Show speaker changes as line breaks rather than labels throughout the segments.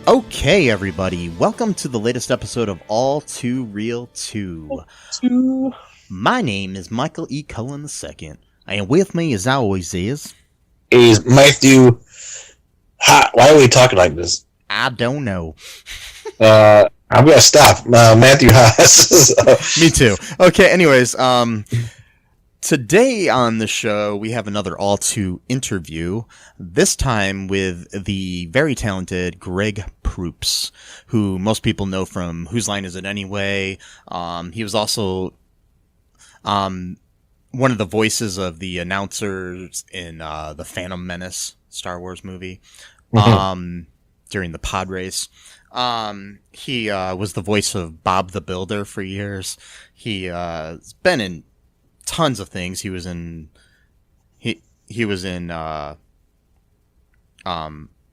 Okay, everybody, welcome to the latest episode of All2ReelToo. My name is Michael E. Cullen II, and with me, as always, is
Matthew. Why are we talking like this?
I don't know.
I'm gonna stop. Matthew Haas.
Me too. Okay, anyways, today on the show, we have another All2 interview, this time with the very talented Greg Proops, who most people know from Whose Line Is It Anyway? He was also one of the voices of the announcers in the Phantom Menace Star Wars movie during the pod race. He was the voice of Bob the Builder for years. He's been in tons of things. He was in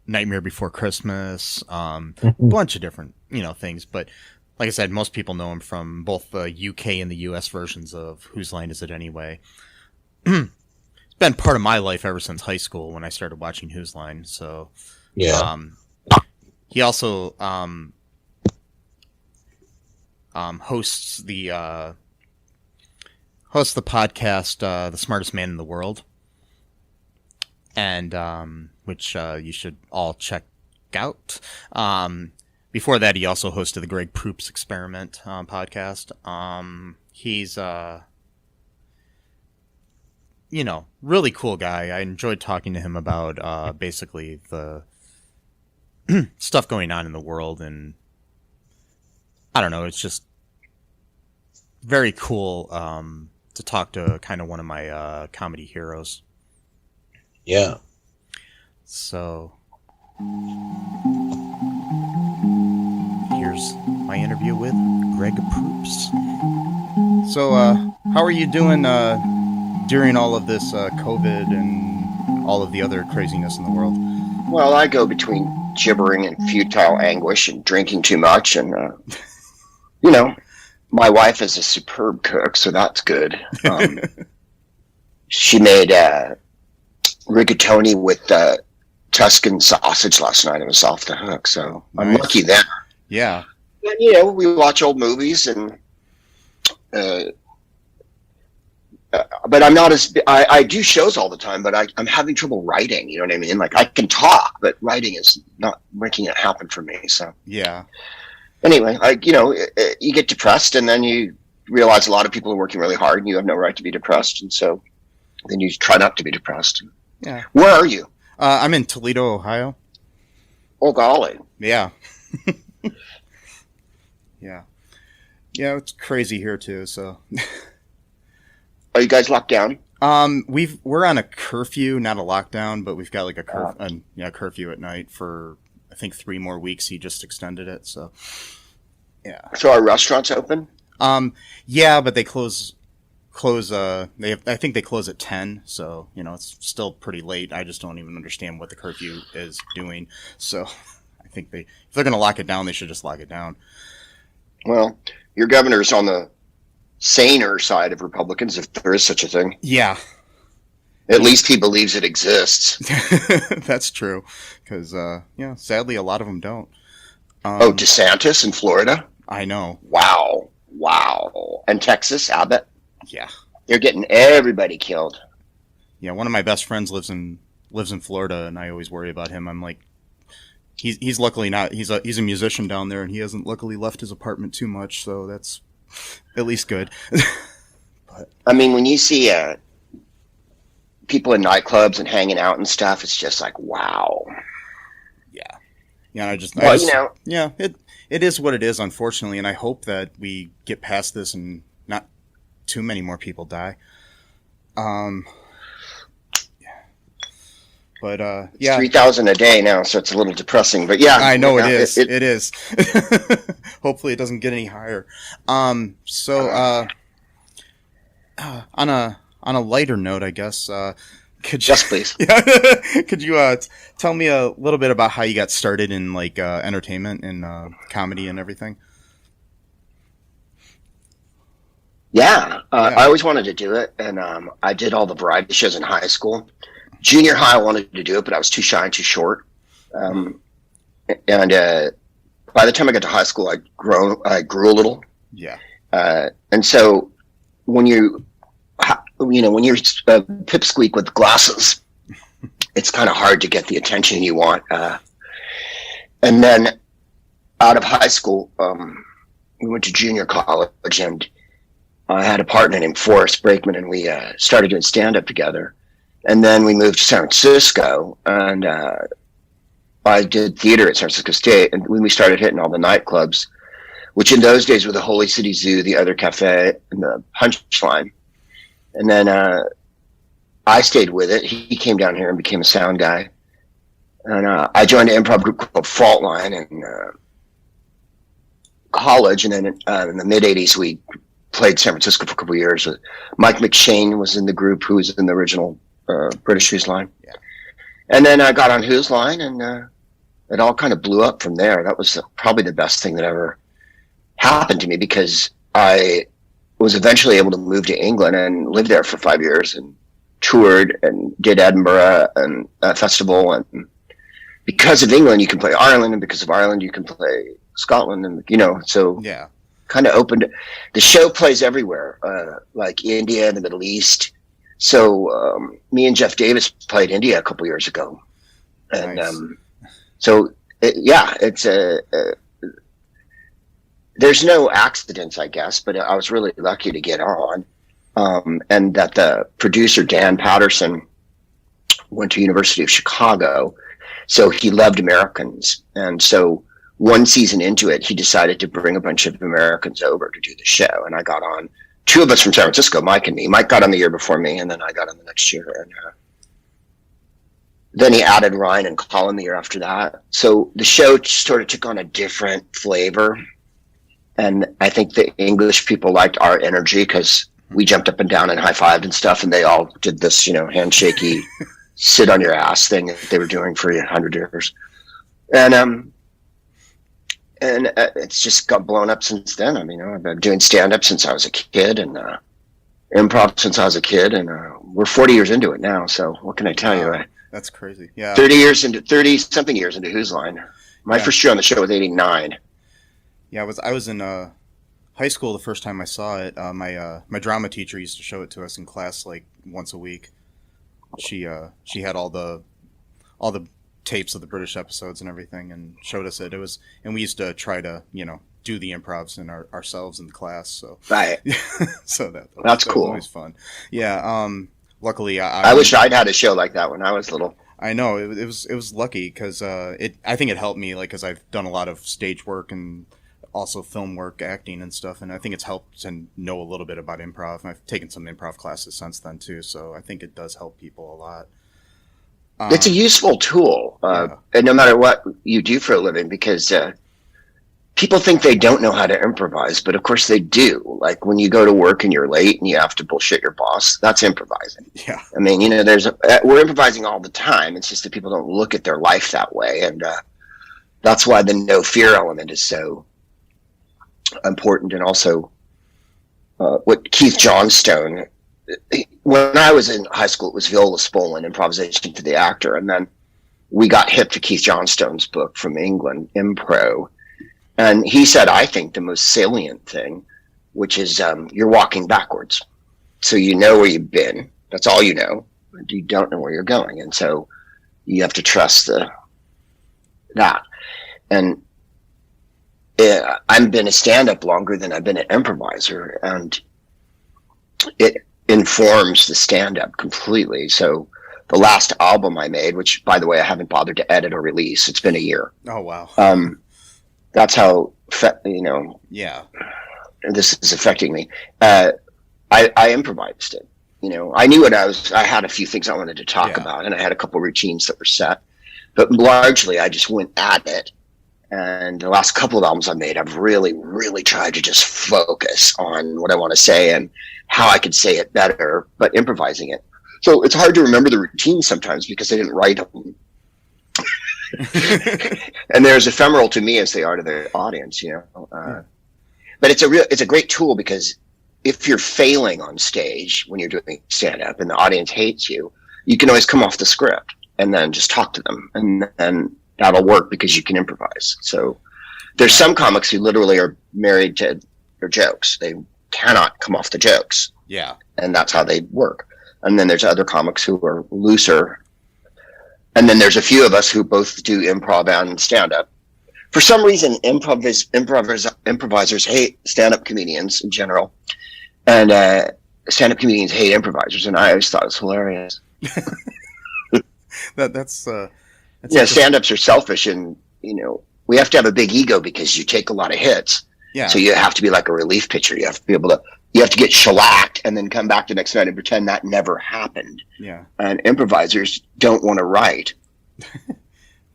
Nightmare Before Christmas, bunch of different things. But like I said, most people know him from both the UK and the US versions of Whose Line Is It Anyway? It's been part of my life ever since high school when I started watching Whose Line. So
Yeah.
He also hosts the podcast The Smartest Man in the World, and which you should all check out. Before that, he also hosted the Greg Proops Experiment podcast. He's really cool guy. I enjoyed talking to him about basically the stuff going on in the world, and I don't know, it's just very cool to talk to kind of one of my comedy heroes.
Yeah.
So here's my interview with Greg Proops. So how are you doing during all of this COVID and all of the other craziness in the world?
Well, I go between gibbering and futile anguish and drinking too much, and my wife is a superb cook, so that's good. She made rigatoni with Tuscan sausage last night. It was off the hook, so nice. I'm lucky there.
Yeah.
And, we watch old movies, and but I'm not I do shows all the time, but I'm having trouble writing. You know what I mean? Like, I can talk, but writing is not making it happen for me. So
yeah.
Anyway, you get depressed, and then you realize a lot of people are working really hard, and you have no right to be depressed, and so then you try not to be depressed.
Yeah.
Where are you?
I'm in Toledo, Ohio.
Oh, golly.
Yeah. Yeah. Yeah, it's crazy here too. So.
Are you guys locked down?
We're on a curfew, not a lockdown, but we've got like a curfew at night for I think 3 more weeks. He just extended it, so yeah.
So are restaurants open?
Yeah, but they close. I think they close at 10, so it's still pretty late. I just don't even understand what the curfew is doing. So I think if they're going to lock it down, they should just lock it down.
Well, your governor's on the saner side of Republicans, if there is such a thing.
Yeah.
At least he believes it exists.
That's true, because sadly a lot of them don't.
DeSantis in Florida?
I know.
Wow. And Texas, Abbott?
Yeah.
They're getting everybody killed.
Yeah, one of my best friends lives in Florida, and I always worry about him. I'm like, he's luckily not. He's a musician down there, and he hasn't luckily left his apartment too much, so that's at least good. But
I mean, when you see people in nightclubs and hanging out and stuff, it's just like, wow.
Yeah. Yeah, I just yeah, it is what it is, unfortunately, and I hope that we get past this and not too many more people die. But yeah,
3,000 a day now, so it's a little depressing. But yeah,
I know it is. It is. Hopefully, it doesn't get any higher. So on a lighter note, I guess. Could you,
yes, please.
Yeah, could you tell me a little bit about how you got started in like entertainment and comedy and everything?
Yeah, I always wanted to do it, and I did all the variety shows in high school. Junior high, I wanted to do it, but I was too shy and too short. And by the time I got to high school, I grew a little.
Yeah.
And so when you're pipsqueak with glasses, it's kind of hard to get the attention you want. And then out of high school, we went to junior college, and I had a partner named Forrest Brakeman, and we started doing stand-up together. And then we moved to San Francisco, and I did theater at San Francisco State. And when we started hitting all the nightclubs, which in those days were the Holy City Zoo, the Other Cafe, and the Punchline. And then I stayed with it. He came down here and became a sound guy. And I joined an improv group called Fault Line in college. And then in the mid-'80s, we played San Francisco for a couple of years. Mike McShane was in the group, who was in the original British Who's Line. Yeah. And then I got on Who's Line, and it all kind of blew up from there. That was probably the best thing that ever happened to me, because I was eventually able to move to England and live there for 5 years and toured and did Edinburgh and festival. And because of England, you can play Ireland, and because of Ireland, you can play Scotland. And, so
yeah,
kind of opened. The show plays everywhere, like India and the Middle East. So me and Jeff Davis played India a couple years ago. And
nice.
It's there's no accidents, I guess, but I was really lucky to get on. And that the producer, Dan Patterson, went to University of Chicago. So he loved Americans. And so one season into it, he decided to bring a bunch of Americans over to do the show. And I got on, two of us from San Francisco, Mike and me. Mike got on the year before me, and then I got on the next year. And then he added Ryan and Colin the year after that. So the show sort of took on a different flavor. And I think the English people liked our energy, because we jumped up and down and high-fived and stuff, and they all did this, handshakey, sit on your ass thing that they were doing for 100 years. And it's just got blown up since then. I mean, I've been doing stand-up since I was a kid, and improv since I was a kid, and we're 40 years into it now. So what can I tell you?
That's crazy. Yeah.
30-something years into Who's Line. My first year on the show was 89.
Yeah, I was in high school the first time I saw it. My drama teacher used to show it to us in class like once a week. She had all the tapes of the British episodes and everything, and showed us it. And we used to try to do the improvs in ourselves in the class. So
right.
So
that's cool.
Was always fun. Yeah. Luckily,
I wish I'd had a show like that when I was little.
I know it was lucky, because I think it helped me, like, because I've done a lot of stage work and also film work, acting and stuff, and I think it's helped to know a little bit about improv. And I've taken some improv classes since then too, so I think it does help people a lot.
It's a useful tool, and no matter what you do for a living, because people think they don't know how to improvise, but of course they do. Like when you go to work and you're late and you have to bullshit your boss, that's improvising.
Yeah.
I mean, we're improvising all the time. It's just that people don't look at their life that way, and that's why the no fear element is so important. And also what Keith Johnstone, when I was in high school, it was Viola Spolin, Improvisation to the Actor, and then we got hip to Keith Johnstone's book from England, Impro, and he said, I think the most salient thing, which is you're walking backwards, so you know where you've been, that's all you know, but you don't know where you're going, and so you have to trust that. And I've been a stand-up longer than I've been an improviser, and it informs the stand-up completely. So the last album I made, which, by the way, I haven't bothered to edit or release. It's been a year.
Oh, wow.
That's how,
Yeah.
this is affecting me. I improvised it. I knew I had a few things I wanted to talk about, and I had a couple routines that were set, but largely I just went at it. And the last couple of albums I made, I've really, really tried to just focus on what I want to say and how I could say it better, but improvising it. So it's hard to remember the routines sometimes because I didn't write them. And they're as ephemeral to me as they are to the audience, But it's a great tool because if you're failing on stage when you're doing stand-up and the audience hates you, you can always come off the script and then just talk to them, and then that'll work because you can improvise. So there's some comics who literally are married to their jokes. They cannot come off the jokes.
Yeah. And
that's how they work. And then there's other comics who are looser. And then there's a few of us who both do improv and stand-up. For some reason, improvisers hate stand-up comedians in general. And stand-up comedians hate improvisers. And I always thought it was hilarious.
That's
stand-ups are selfish, and we have to have a big ego because you take a lot of hits.
Yeah.
So you have to be like a relief pitcher. You have to be able to. You have to get shellacked and then come back the next night and pretend that never happened.
Yeah.
And improvisers don't want to write.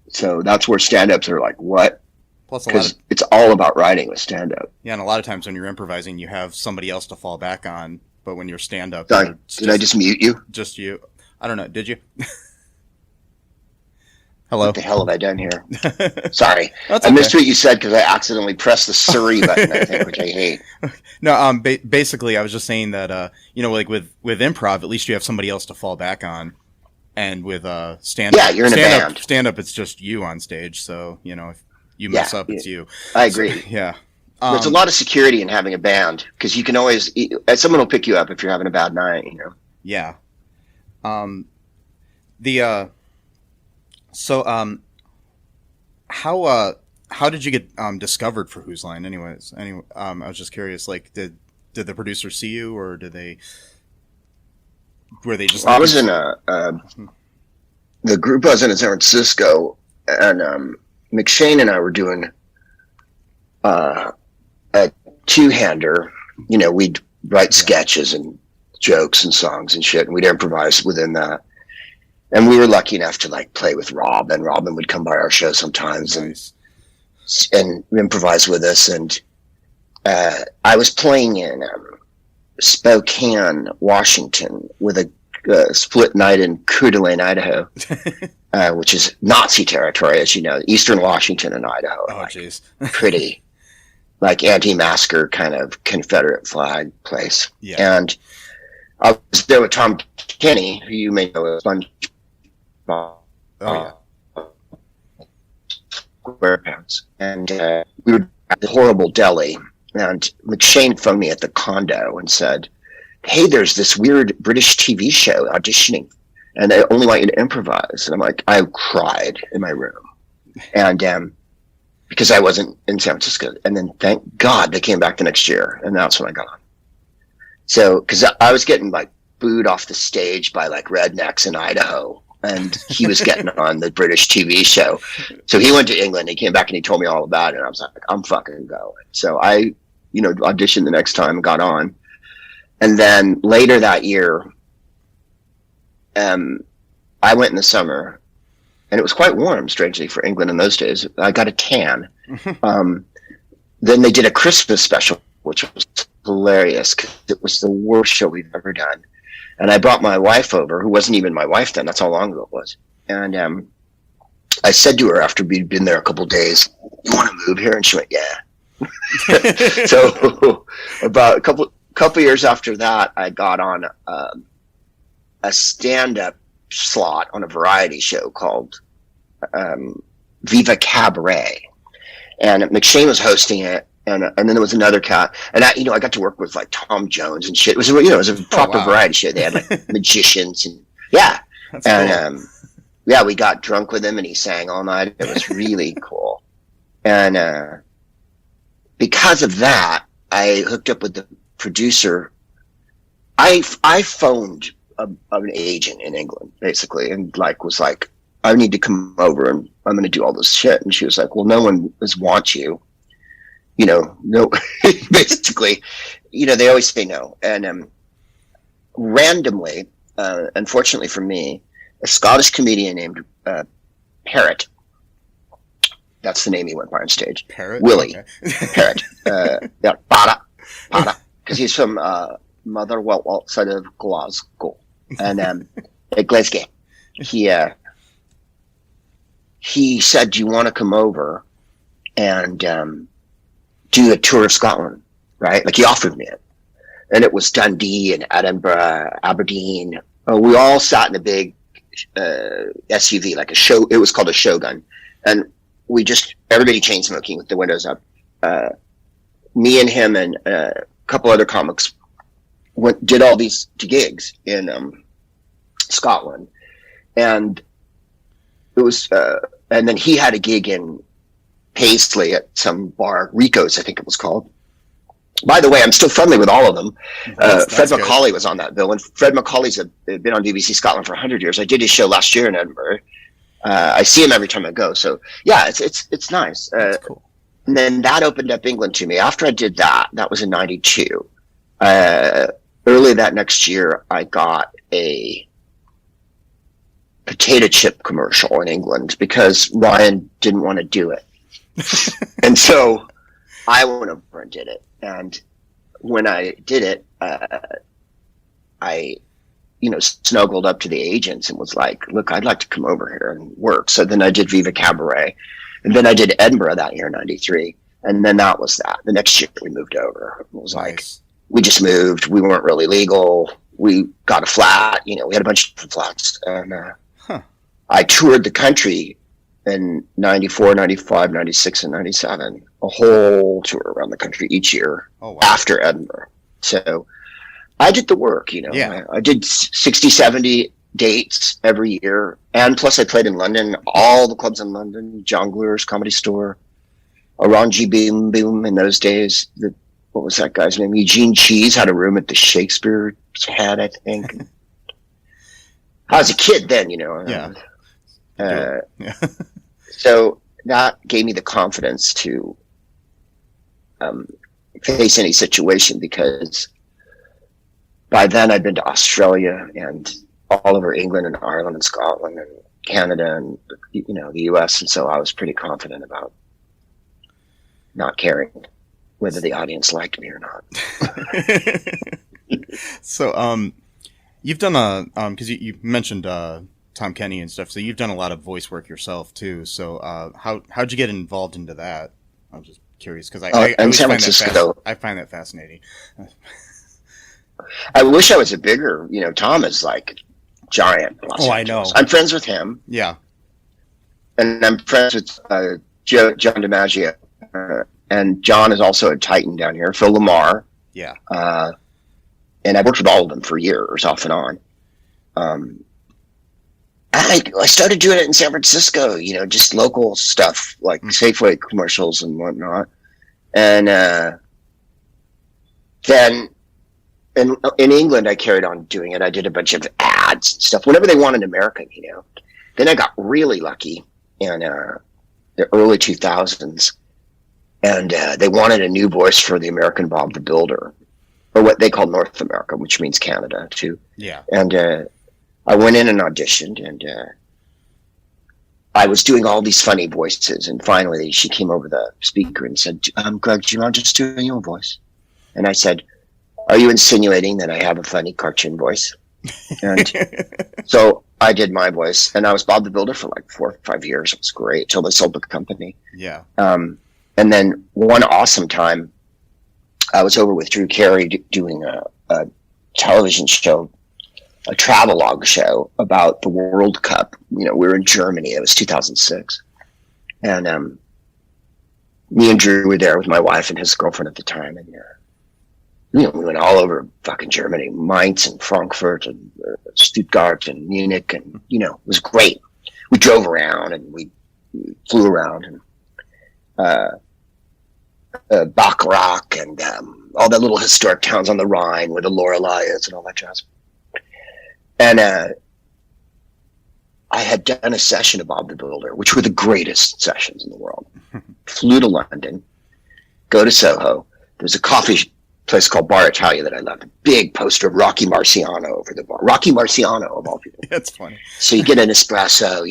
So that's where stand-ups are like, what?
Plus,
because it's all about writing with stand-up.
Yeah, and a lot of times when you're improvising, you have somebody else to fall back on. But when you're stand-up,
did I just mute you?
Just you. I don't know. Did you? Hello.
What the hell have I done here? Sorry.
I
missed what you said because I accidentally pressed the Surrey button, I think, which I hate.
No, basically, I was just saying that, like with improv, at least you have somebody else to fall back on. And with stand-up,
yeah, you're in a band.
Stand-up, it's just you on stage. So, if you mess up, it's you.
I agree.
So, yeah.
There's a lot of security in having a band because you can always, someone will pick you up if you're having a bad night,
Yeah. So, how did you get discovered for Whose Line? Anyways, I was just curious. Like, did the producers see you, or were they just?
I was in the group I was in San Francisco, and McShane and I were doing a two-hander. We'd write sketches and jokes and songs and shit, and we'd improvise within that. And we were lucky enough to play with Rob, and Robin would come by our show sometimes and improvise with us. And I was playing in Spokane, Washington, with a split night in Coeur d'Alene, Idaho, which is Nazi territory, as you know. Eastern Washington and Idaho are pretty anti-masker kind of Confederate flag place.
Yeah.
And I was there with Tom Kenny, who you may know as SpongeBob. SquarePants, and we were at the horrible deli, and McShane phoned me at the condo and said, "Hey, there's this weird British TV show auditioning, and I only want you to improvise." And I'm like, I cried in my room, and because I wasn't in San Francisco, and then thank God they came back the next year, and that's when I got on. So, because I was getting booed off the stage by rednecks in Idaho. And he was getting on the British TV show. So he went to England, he came back and he told me all about it. And I was like, I'm fucking going. So I, auditioned the next time and got on. And then later that year, I went in the summer, and it was quite warm, strangely, for England in those days. I got a tan. Then they did a Christmas special, which was hilarious because it was the worst show we've ever done. And I brought my wife over, who wasn't even my wife then. That's how long ago it was. And I said to her after we'd been there a couple of days, "You want to move here?" And she went, "Yeah." So about a couple years after that, I got on a stand-up slot on a variety show called Viva Cabaret. And McShane was hosting it. And then there was another cat, and I got to work with Tom Jones and shit. It was a proper variety show. They had magicians and
That's cool.
We got drunk with him and he sang all night. It was really cool. And because of that, I hooked up with the producer. I phoned an agent in England, basically, and like was like, I need to come over and I'm going to do all this shit. And she was like, well, no one wants you. You know, no, basically, you know, they always say no. And randomly, unfortunately for me, a Scottish comedian named Parrot, that's the name he went by on stage.
Parrot?
Willie.
Okay.
Parrot. Yeah, Para. Because he's from Motherwell outside of Glasgow. And Glasgow. He said, do you want to come over and do a tour of Scotland, right? Like he offered me it. And it was Dundee and Edinburgh, Aberdeen. We all sat in a big SUV, like a show. It was called a Shogun. And we just, everybody chain smoking with the windows up. Me and him and a couple other comics did all these gigs in Scotland. And it was, and then he had a gig in Paisley at some bar, Rico's, I think it was called. By the way, I'm still friendly with all of them. Fred Macaulay was on that bill, and Fred Macaulay's been on BBC Scotland for 100 years. I did his show last year in Edinburgh. I see him every time I go. So yeah, it's nice.
That's cool.
And then that opened up England to me. After I did that was in '92. Early that next year, I got a potato chip commercial in England because Ryan didn't want to do it. And so I went over and did it. And when I did it, I, snuggled up to the agents and was like, look, I'd like to come over here and work. So then I did Viva Cabaret. And then I did Edinburgh that year, 93. And then that was that. The next year we moved over. It was like, we just moved. We weren't really legal. We got a flat. We had a bunch of flats. And I toured the country in 94, 95, 96, and 97. A whole tour around the country each year after Edinburgh. So I did the work,
Yeah.
I did 60, 70 dates every year. And plus I played in London, all the clubs in London, Jongleurs, Comedy Store, Orangi Boom Boom in those days. What was that guy's name? Eugene Cheese had a room at the Shakespeare Head, I think. I was a kid then,
Yeah.
Yeah. So that gave me the confidence to face any situation, because by then I'd been to Australia and all over England and Ireland and Scotland and Canada and the US, and so I was pretty confident about not caring whether the audience liked me or not.
So you've done because you mentioned Tom Kenny and stuff, so you've done a lot of voice work yourself too. So how'd you get involved into that? I was just curious because I find that fascinating.
I wish I was a bigger, Tom is like giant.
I know.
I'm friends with him.
Yeah.
And I'm friends with John DiMaggio. And John is also a Titan down here. Phil Lamar.
Yeah.
And I've worked with all of them for years, off and on. I started doing it in San Francisco, just local stuff like Safeway commercials and whatnot. And then in England, I carried on doing it. I did a bunch of ads and stuff whenever they wanted American, Then I got really lucky in the early 2000s, and they wanted a new voice for the American Bob the Builder, or what they call North America, which means Canada too.
Yeah.
And I went in and auditioned, and I was doing all these funny voices, and finally she came over the speaker and said, Greg, do you mind just doing your voice? And I said, are you insinuating that I have a funny cartoon voice? And so I did my voice, and I was Bob the Builder for like 4 or 5 years. It was great till they sold the company.
Yeah.
And then one awesome time, I was over with Drew Carey doing a television show, a travelogue show about the World Cup. We were in Germany. It was 2006. And me and Drew were there with my wife and his girlfriend at the time. And, we went all over fucking Germany, Mainz and Frankfurt and Stuttgart and Munich. And, it was great. We drove around and we flew around and Bacharach and all the little historic towns on the Rhine where the Lorelei is and all that jazz. And I had done a session of Bob the Builder, which were the greatest sessions in the world. Flew to London, go to Soho. There's a coffee place called Bar Italia that I loved. A big poster of Rocky Marciano over the bar. Rocky Marciano, of all people.
That's funny.
So you get an espresso,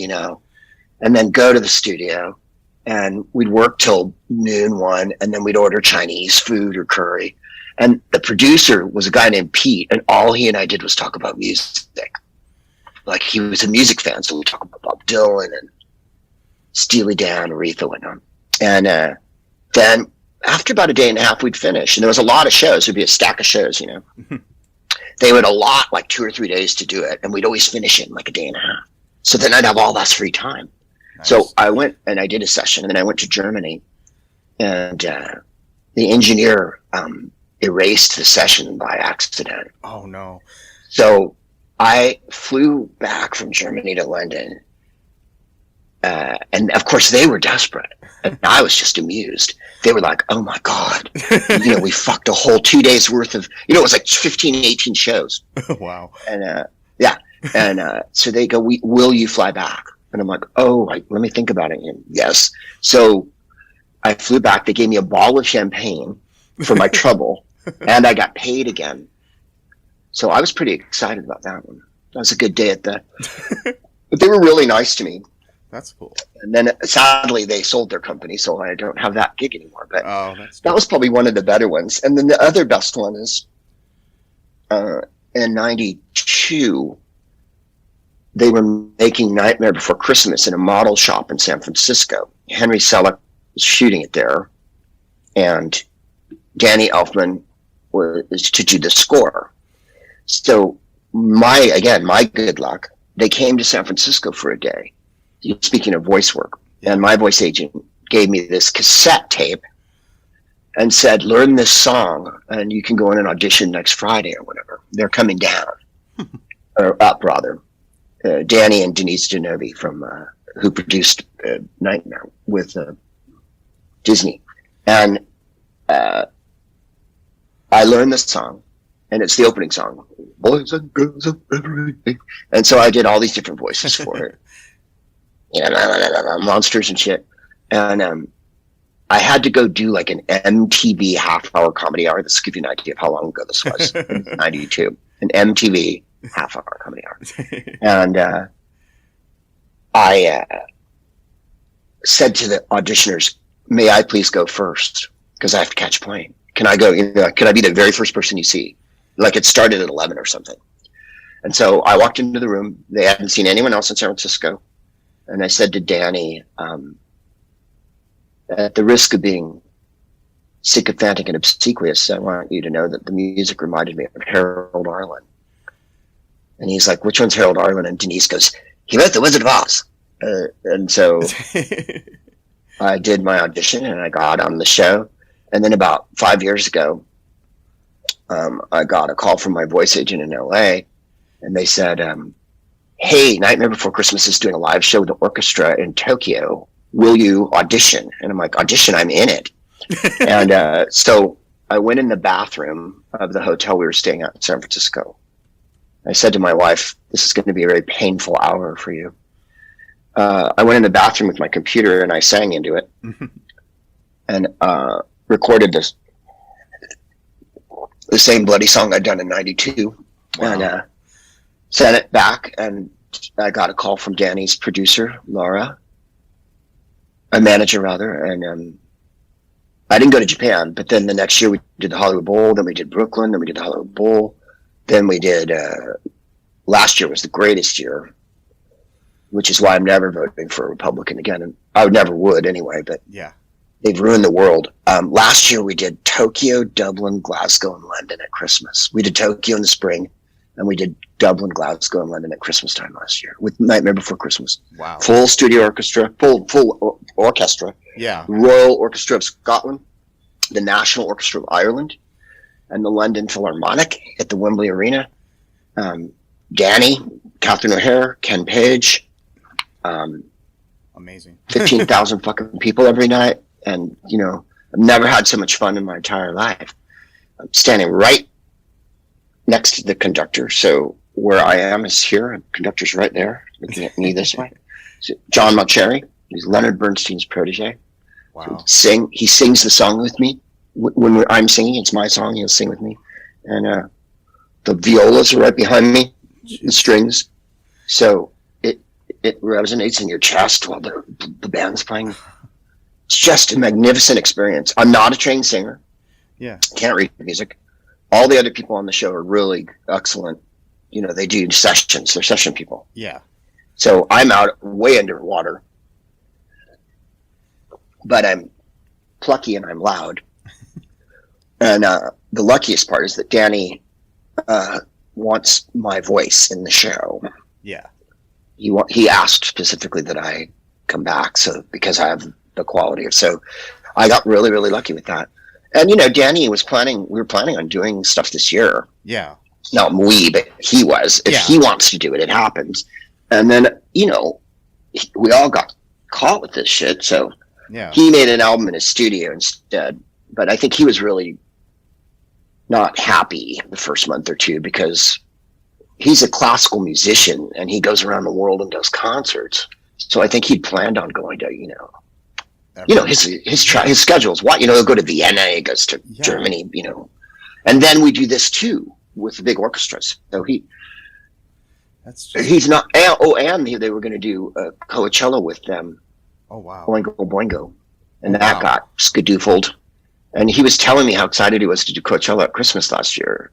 and then go to the studio. And we'd work till noon, 1, and then we'd order Chinese food or curry. And the producer was a guy named Pete, and all he and I did was talk about music. Like, he was a music fan, so we talk about Bob Dylan and Steely Dan, Aretha, and whatnot. And then after about a day and a half, we'd finish. And there was a lot of shows. There'd be a stack of shows, They would allot like 2 or 3 days to do it, and we'd always finish it in like a day and a half. So then I'd have all that free time. Nice. So I went and I did a session, and then I went to Germany, and the engineer erased the session by accident.
Oh, no.
So I flew back from Germany to London, and of course they were desperate, and I was just amused. They were like, "Oh my God, we fucked a whole 2 days worth of, it was like 15, 18 shows."
Wow.
And so they go, "Will you fly back?" And I'm like, "Oh, let me think about it." And yes. So I flew back. They gave me a bottle of champagne for my trouble, and I got paid again. So I was pretty excited about that one. That was a good day but they were really nice to me.
That's cool.
And then sadly they sold their company, so I don't have that gig anymore. But
that's
that was probably one of the better ones. And then the other best one is in 92, they were making Nightmare Before Christmas in a model shop in San Francisco. Henry Selick was shooting it there, and Danny Elfman was to do the score. So my good luck, they came to San Francisco for a day. Speaking of voice work, and my voice agent gave me this cassette tape and said, "Learn this song, and you can go in and audition next Friday or whatever." They're coming down, or up rather. Danny and Denise Genovi from who produced Nightmare with Disney, and I learned this song. And it's the opening song, "Boys and Girls of Everything." And so I did all these different voices for it. Monsters and shit. And I had to go do like an MTV half-hour comedy hour. This gives you an idea of how long ago this was. 92. An MTV half-hour comedy hour. And I said to the auditioners, "May I please go first? Because I have to catch a plane. Can I go? Can I be the very first person you see?" Like it started at 11 or something. And so I walked into the room. They hadn't seen anyone else in San Francisco. And I said to Danny, at the risk of being sycophantic and obsequious, I want you to know that the music reminded me of Harold Arlen. And he's like, "Which one's Harold Arlen?" And Denise goes, "He wrote The Wizard of Oz." And so I did my audition, and I got on the show. And then about 5 years ago, I got a call from my voice agent in LA, and they said, "Hey, Nightmare Before Christmas is doing a live show with the orchestra in Tokyo. Will you audition?" And I'm like, "Audition? I'm in it." And so I went in the bathroom of the hotel we were staying at in San Francisco. I said to my wife, "This is going to be a very painful hour for you." I went in the bathroom with my computer, and I sang into it and recorded the same bloody song I'd done in 92. Wow. And sent it back, and I got a call from Danny's producer, Laura, a manager rather, and I didn't go to Japan, but then the next year we did the Hollywood Bowl, then we did Brooklyn, then we did the Hollywood Bowl, then we did, last year was the greatest year, which is why I'm never voting for a Republican again, and I never would anyway, but yeah. They've ruined the world. Last year we did Tokyo, Dublin, Glasgow, and London at Christmas. We did Tokyo in the spring, and we did Dublin, Glasgow, and London at Christmas time last year with Nightmare Before Christmas. Wow. Full studio orchestra, full orchestra. Yeah. Royal Orchestra of Scotland, the National Orchestra of Ireland, and the London Philharmonic at the Wembley Arena. Danny, Catherine O'Hare, Ken Page. Amazing. 15,000 fucking people every night. And, I've never had so much fun in my entire life. I'm standing right next to the conductor. So where I am is here. The conductor's right there, looking at me this way. John Malcheri. He's Leonard Bernstein's protege.
Wow.
He sings the song with me. When I'm singing, it's my song. He'll sing with me. And the violas are right behind me, the strings. So it resonates in your chest while the band's playing. It's just a magnificent experience. I'm not a trained singer.
Yeah.
Can't read music. All the other people on the show are really excellent. You know, they do sessions. They're session people.
Yeah. So
I'm out way underwater. But I'm plucky and I'm loud. And the luckiest part is that Danny wants my voice in the show.
Yeah.
He asked specifically that I come back, so because I have the quality of, so I got really, really lucky with that. And, you know, Danny we were planning on doing stuff this year.
Yeah.
Not we, but he was. If he wants to do it, it happens. And then, you know, we all got caught with this shit, so he made an album in his studio instead. But I think he was really not happy the first month or two because he's a classical musician and he goes around the world and does concerts. So I think he'd planned on going to, his schedules. What, he'll go to Vienna, he goes to Germany, and then we do this too with the big orchestras. So he's not. And they were going to do Coachella with them.
Oh wow!
Boingo Boingo, and that got skadoofled. And he was telling me how excited he was to do Coachella at Christmas last year.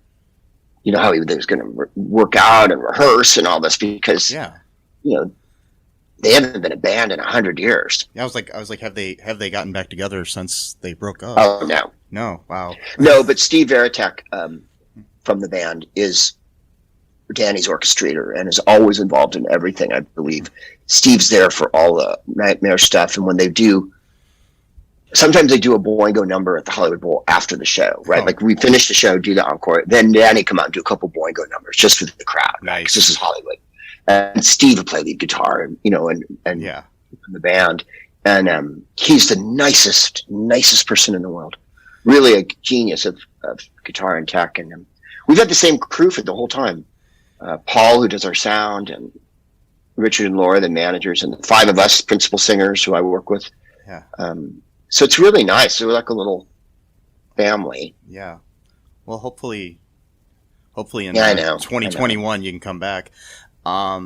You know how he was going to work out and rehearse and all this because they haven't been a band in 100 years.
Yeah, I was like, have they gotten back together since they broke up?
Oh
no, wow,
no. But Steve Veritek from the band is Danny's orchestrator and is always involved in everything. I believe Steve's there for all the Nightmare stuff, and when they do. Sometimes they do a boingo number at the Hollywood Bowl after the show, right? Like we finish the show, do the encore, then Danny come out and do a couple boingo numbers just for the crowd.
Nice.
'Cause this is Hollywood. And Steve would play lead guitar and the band. And he's the nicest person in the world. Really a genius of guitar and tech. And we've had the same crew for the whole time. Paul, who does our sound, and Richard and Laura, the managers, and the 5 of us principal singers who I work with.
Yeah.
So it's really nice. We're like a little family.
Yeah. Well, hopefully in 2021 you can come back.
I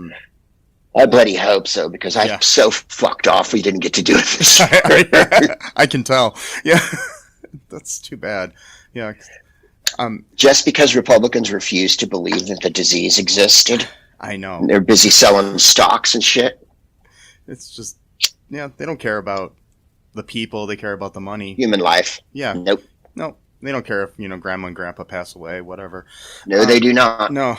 bloody hope so because I'm so fucked off we didn't get to do it this year.
I can tell. Yeah. That's too bad. Yeah.
Just because Republicans refuse to believe that the disease existed.
I know.
They're busy selling stocks and shit.
It's just, they don't care about the people, they care about the money.
Human life.
Yeah.
Nope.
No, they don't care if, grandma and grandpa pass away, whatever.
No, they do not.
No.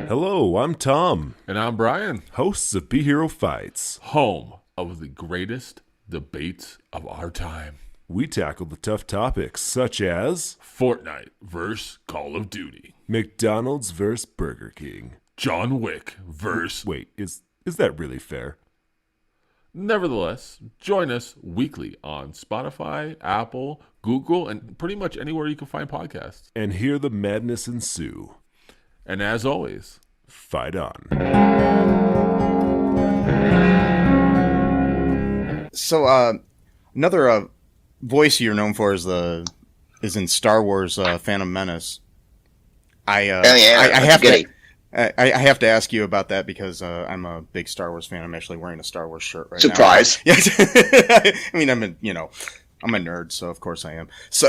Hello, I'm Tom.
And I'm Brian.
Hosts of Be Hero Fights.
Home of the greatest debates of our time.
We tackle the tough topics such as
Fortnite versus Call of Duty.
McDonald's versus Burger King.
John Wick versus...
Wait, is that really fair?
Nevertheless, join us weekly on Spotify, Apple, Google, and pretty much anywhere you can find podcasts.
And hear the madness ensue.
And as always,
fight on.
So, another voice you're known for is in Star Wars Phantom Menace. I have to ask you about that because I'm a big Star Wars fan. I'm actually wearing a Star Wars shirt right
Surprise.
now. Surprise! I mean, I'm a nerd, so of course I am. So,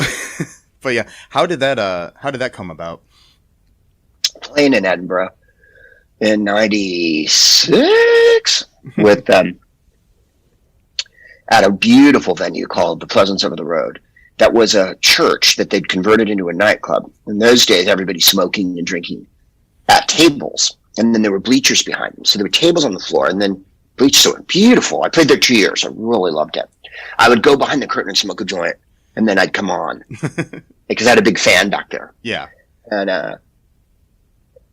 but yeah, how did that come about?
Playing in Edinburgh in '96 with them at a beautiful venue called the Pleasance Over the Road. That was a church that they'd converted into a nightclub. In those days, everybody smoking and drinking at tables, and then there were bleachers behind them. So there were tables on the floor, and then bleachers. So beautiful. I played there 2 years. I really loved it. I would go behind the curtain and smoke a joint, and then I'd come on because I had a big fan back there.
Yeah,
and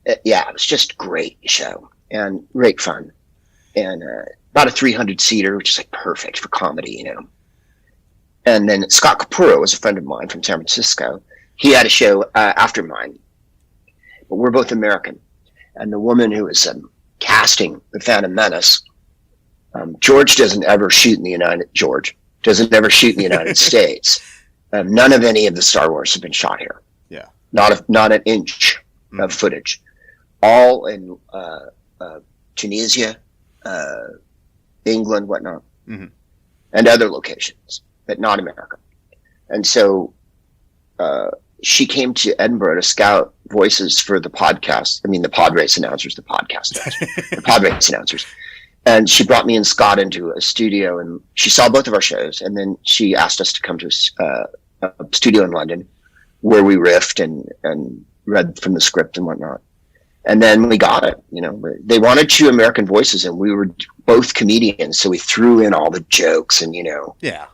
it was just a great show and great fun, and about a 300-seater, which is like perfect for comedy, And then Scott Capurro was a friend of mine from San Francisco, He had a show after mine, but we're both American. And the woman who was casting the Phantom Menace, George doesn't ever shoot in the United States. None of any of the Star Wars have been shot here.
Yeah.
Not an inch of footage. All in Tunisia, England, whatnot, and other locations, but not America. And so she came to Edinburgh to scout voices for the podcast. I mean, the pod race announcers, the pod race announcers. And she brought me and Scott into a studio, and she saw both of our shows. And then she asked us to come to a studio in London where we riffed and read from the script and whatnot. And then we got it. They wanted 2 American voices, and we were both comedians. So we threw in all the jokes and,
Yeah.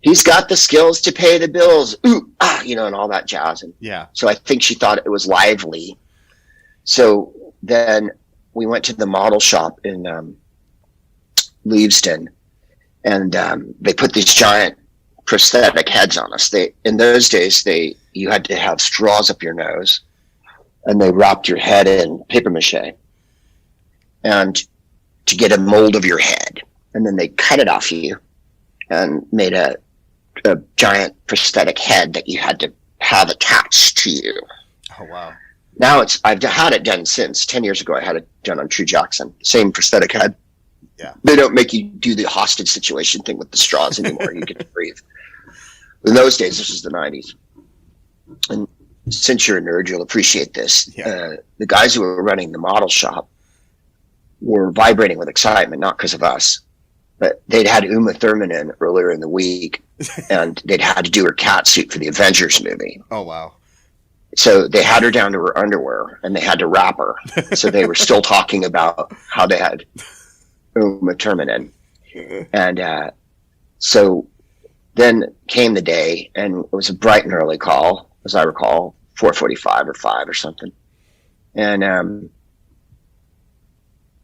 He's got the skills to pay the bills, and all that jazz. And
Yeah.
so I think she thought it was lively. So then we went to the model shop in Leavesden, and they put these giant prosthetic heads on us. In those days, you had to have straws up your nose, and they wrapped your head in paper mache, and to get a mold of your head, and then they cut it off you and made a giant prosthetic head that you had to have attached to you.
Oh, wow.
Now I've had it done since 10 years ago. I had it done on True Jackson, same prosthetic head.
Yeah.
They don't make you do the hostage situation thing with the straws anymore. You get to breathe. In those days, this was the 90s. And since you're a nerd, you'll appreciate this.
Yeah.
The guys who were running the model shop were vibrating with excitement, not because of us, but they'd had Uma Thurman in earlier in the week, and they'd had to do her cat suit for the Avengers movie.
Oh, wow.
So they had her down to her underwear, and they had to wrap her. So they were still talking about how they had Uma Thurman in. And so then came the day, and it was a bright and early call, as I recall, 4:45 or 5 or something. And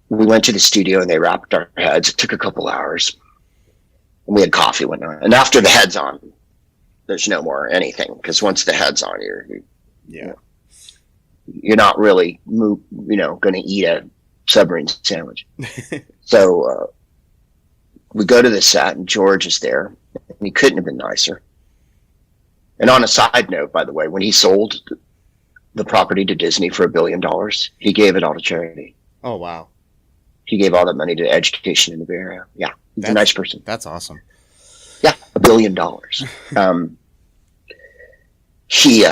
we went to the studio, and they wrapped our heads. It took a couple hours. And we had coffee and whatnot. And after the head's on, there's no more anything, because once the head's on, you're not really going to eat a submarine sandwich. So we go to the set, and George is there, and he couldn't have been nicer. And on a side note, by the way, when he sold the property to Disney for $1 billion, he gave it all to charity.
Oh, wow.
He gave all that money to education in the Bay Area. Yeah, he's a nice person.
That's awesome.
Yeah, $1 billion. He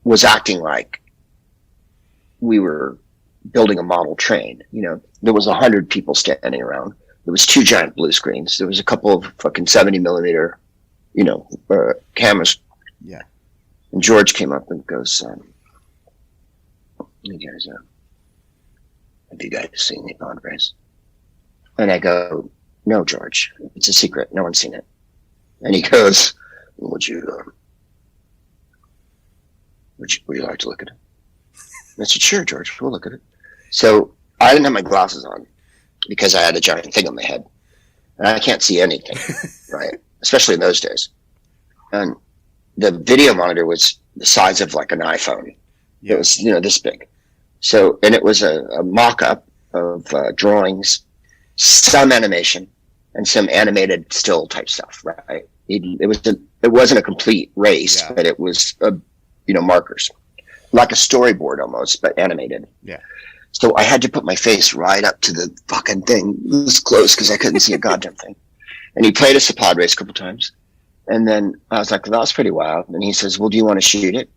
was acting like we were building a model train. There was 100 people standing around. There was 2 giant blue screens. There was a couple of fucking 70 millimeter, cameras.
Yeah.
And George came up and goes, "You guys, have you guys seen the pod race?" And I go, "No, George, it's a secret. No one's seen it." And he goes, Would you like to look at it?" And I said, "Sure, George, we'll look at it." So I didn't have my glasses on because I had a giant thing on my head, and I can't see anything, right? Especially in those days. And the video monitor was the size of like an iPhone. Yeah. It was, this big. So, and it was a mock-up of drawings, some animation, and some animated still type stuff, right? It wasn't a complete race, yeah. But it was, markers. Like a storyboard almost, but animated.
Yeah.
So I had to put my face right up to the fucking thing. It was close because I couldn't see a goddamn thing. And he played us a pod race a couple times. And then I was like, "That was pretty wild." And he says, "Well, do you want to shoot it?"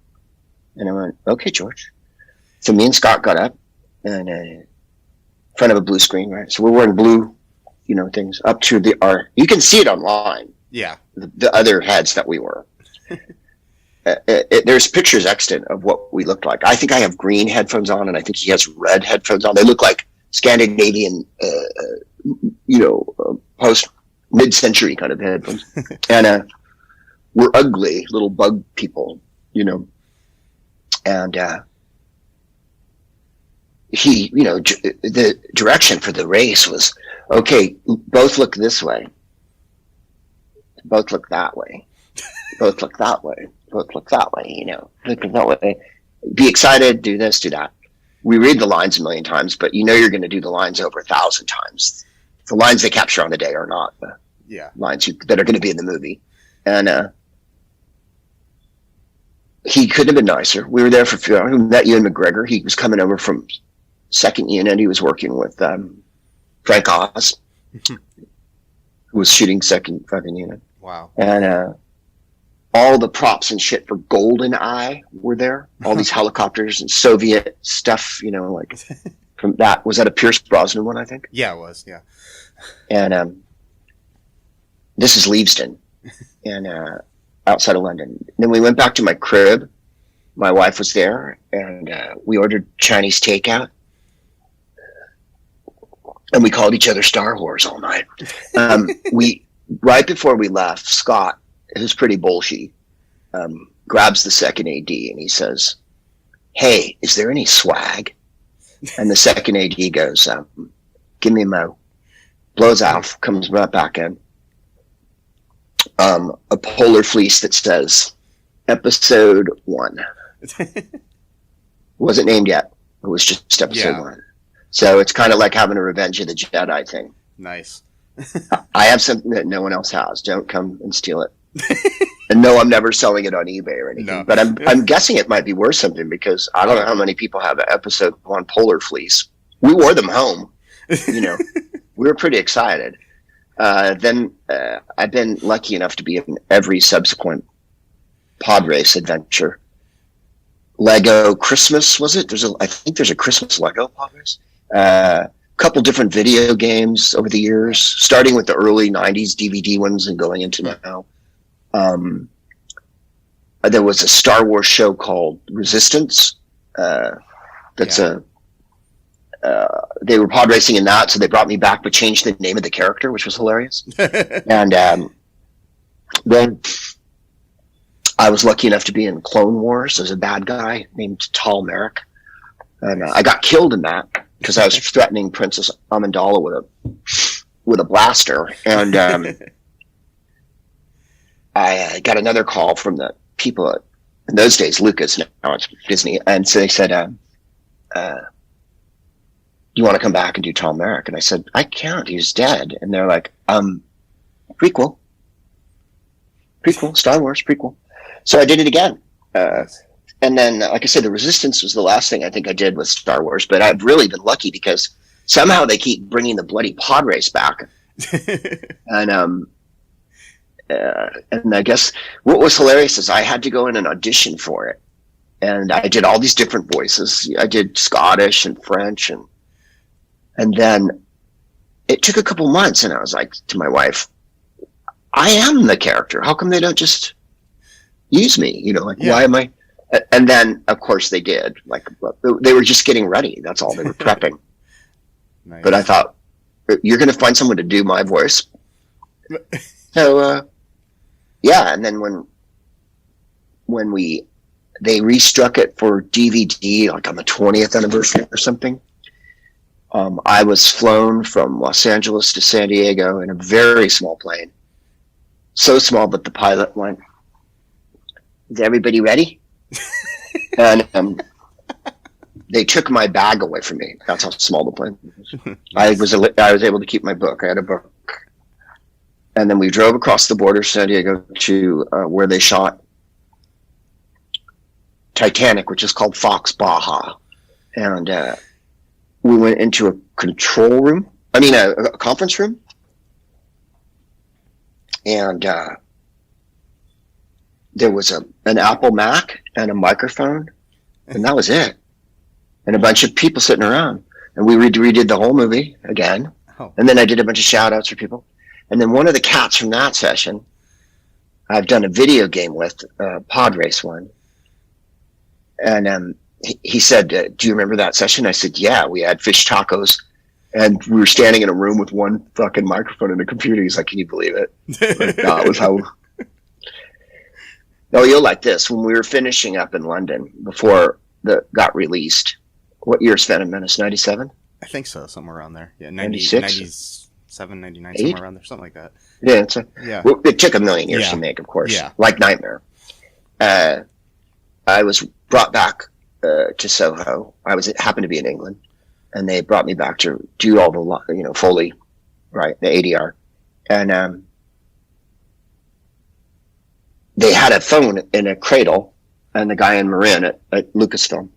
And I went, "Okay, George." So me and Scott got up and in front of a blue screen, right? So we're wearing blue, things up to you can see it online.
Yeah.
The other heads that we were. There's pictures extant of what we looked like. I think I have green headphones on, and I think he has red headphones on. They look like Scandinavian, post mid-century kind of headphones. And we're ugly little bug people, and he, the direction for the race was, okay, both look this way, both look that way, both look that way. look that way, look that way. Be excited, do this, do that. We read the lines a million times, but you're going to do the lines over 1,000 times. The lines they capture on the day are not the lines that are going to be in the movie. And he couldn't have been nicer. We were there for a few hours. We met Ewan McGregor. He was coming over from second unit. He was working with Frank Oz, who was shooting second fucking unit.
Wow.
And all the props and shit for GoldenEye were there. All these helicopters and Soviet stuff, like from that. Was that a Pierce Brosnan one, I think?
Yeah, it was, yeah.
And this is Leavesden, and outside of London. Then we went back to my crib. My wife was there, and we ordered Chinese takeout. And we called each other Star Wars all night. Right before we left, Scott, who's pretty bullshit, grabs the second AD and he says, "Hey, is there any swag?" And the second AD goes, "Give me a mo." Blows out, comes right back in. A polar fleece that says Episode 1. Wasn't named yet. It was just Episode 1. So it's kind of like having a Revenge of the Jedi thing.
Nice.
I have something that no one else has. Don't come and steal it. And no, I'm never selling it on eBay or anything. No. But I'm guessing it might be worth something because I don't know how many people have an Episode 1 polar fleece. We wore them home. We were pretty excited. Then I've been lucky enough to be in every subsequent pod race adventure. Lego Christmas, was it? I think there's a Christmas Lego pod race. Couple different video games over the years, starting with the early 90s DVD ones and going into now. There was a Star Wars show called Resistance. They were pod racing in that, so they brought me back but changed the name of the character, which was hilarious. And then I was lucky enough to be in Clone Wars as a bad guy named Tal Merrick. And I got killed in that because I was threatening Princess Amidala with a blaster. And I got another call from the people in those days, Lucas, now it's Disney. And so they said, "You want to come back and do Tal Merrick?" And I said, "I can't. He's dead." And they're like, prequel, Star Wars prequel. So I did it again. And then, like I said, the Resistance was the last thing I think I did with Star Wars. But I've really been lucky because somehow they keep bringing the bloody pod race back. And I guess what was hilarious is I had to go in and audition for it. And I did all these different voices. I did Scottish and French and then it took a couple months, and I was like to my wife, "I am the character. How come they don't just use me? Why am I?" And then, of course, they did. Like, they were just getting ready. That's all. They were prepping. Nice. But I thought, you're going to find someone to do my voice. So, and then when they restruck it for DVD, like on the 20th anniversary or something, I was flown from Los Angeles to San Diego in a very small plane. So small that the pilot went, "Is everybody ready?" And they took my bag away from me. That's how small the plane was. I was able to keep my book. I had a book. And then we drove across the border, San Diego, to where they shot Titanic, which is called Fox Baja. And we went into a control room. A conference room. And there was an Apple Mac and a microphone, and that was it. And a bunch of people sitting around. And we redid the whole movie again. Oh. And then I did a bunch of shout outs for people. And then one of the cats from that session, I've done a video game with, pod race one. And he said, "Do you remember that session?" I said, "Yeah, we had fish tacos and we were standing in a room with one fucking microphone and a computer." He's like, "Can you believe it?" Like, that was how. No, you'll like this. When we were finishing up in London before got released, what year is Phantom Menace? 97?
I think so, somewhere around there. Yeah,
96?
97, 99, somewhere around there, something like that.
Yeah, it took a million years to make, of course. Yeah. Like Nightmare. I was brought back to Soho. Happened to be in England, and they brought me back to do all the Foley, right, the ADR, and they had a phone in a cradle, and the guy in Marin at Lucasfilm,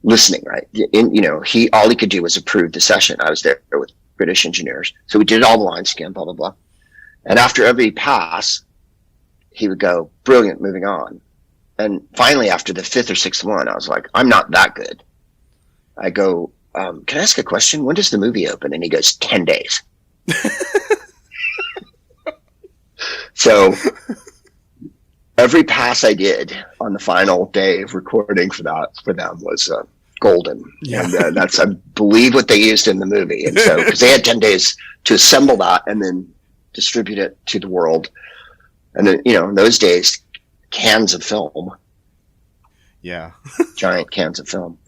listening, right? All he could do was approve the session. I was there with British engineers, so we did all the line scan, blah blah blah, and after every pass, he would go, "Brilliant, moving on." And finally, after the fifth or sixth one, I was like, "I'm not that good." I go, "Can I ask a question? When does the movie open?" And he goes, 10 days. So every pass I did on the final day of recording for them was golden.
Yeah.
And that's, I believe, what they used in the movie. And so, because they had 10 days to assemble that and then distribute it to the world. And then, in those days, cans of film.
Yeah.
Giant cans of film.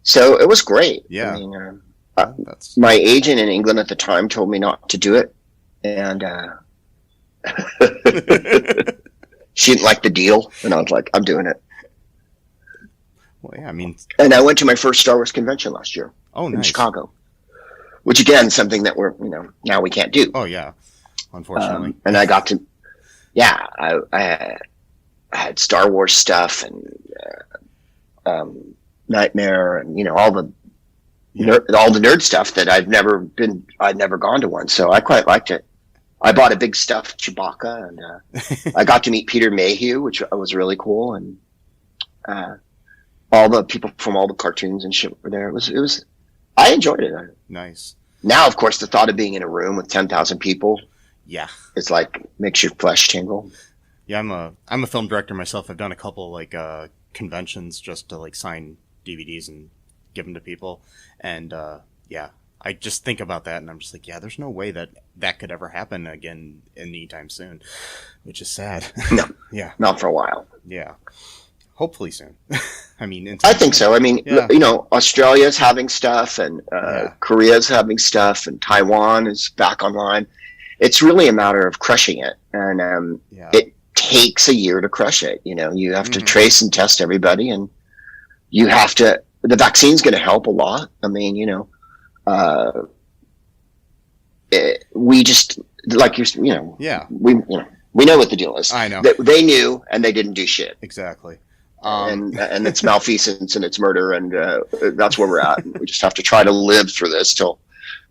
So it was great.
Yeah.
I mean,
That's
my agent in England at the time told me not to do it. And she didn't like the deal. And I was like, I'm doing it.
well, yeah. I mean,
And I went to my first Star Wars convention last year
oh,
in
nice.
Chicago, which again, something that we're, now we can't do.
Oh, yeah. Unfortunately.
And I got to, I had Star Wars stuff and Nightmare and all the nerd stuff that I'd never gone to one, so I quite liked it. I bought a big stuffed Chewbacca, and I got to meet Peter Mayhew, which was really cool, and all the people from all the cartoons and shit were there. It was I enjoyed it.
Nice.
Now, of course, the thought of being in a room with 10,000 people,
Yeah.
it's like makes your flesh tingle.
Yeah, I'm a film director myself. I've done a couple conventions just to sign DVDs and give them to people, and yeah, I just think about that and I'm just like, yeah, there's no way that could ever happen again anytime soon, which is sad.
No,
Yeah,
not for a while.
yeah, hopefully soon. I mean,
I think so. I mean,
Yeah.
Australia's having stuff, and Korea's having stuff, and Taiwan is back online. It's really a matter of crushing it, and
Yeah.
it takes a year to crush it. You have to trace and test everybody, and you have to. The vaccine's going to help a lot. I mean, we just
Yeah,
we know what the deal is.
I know.
They knew, and they didn't do shit.
exactly.
And it's malfeasance and it's murder, and that's where we're at. And we just have to try to live through this till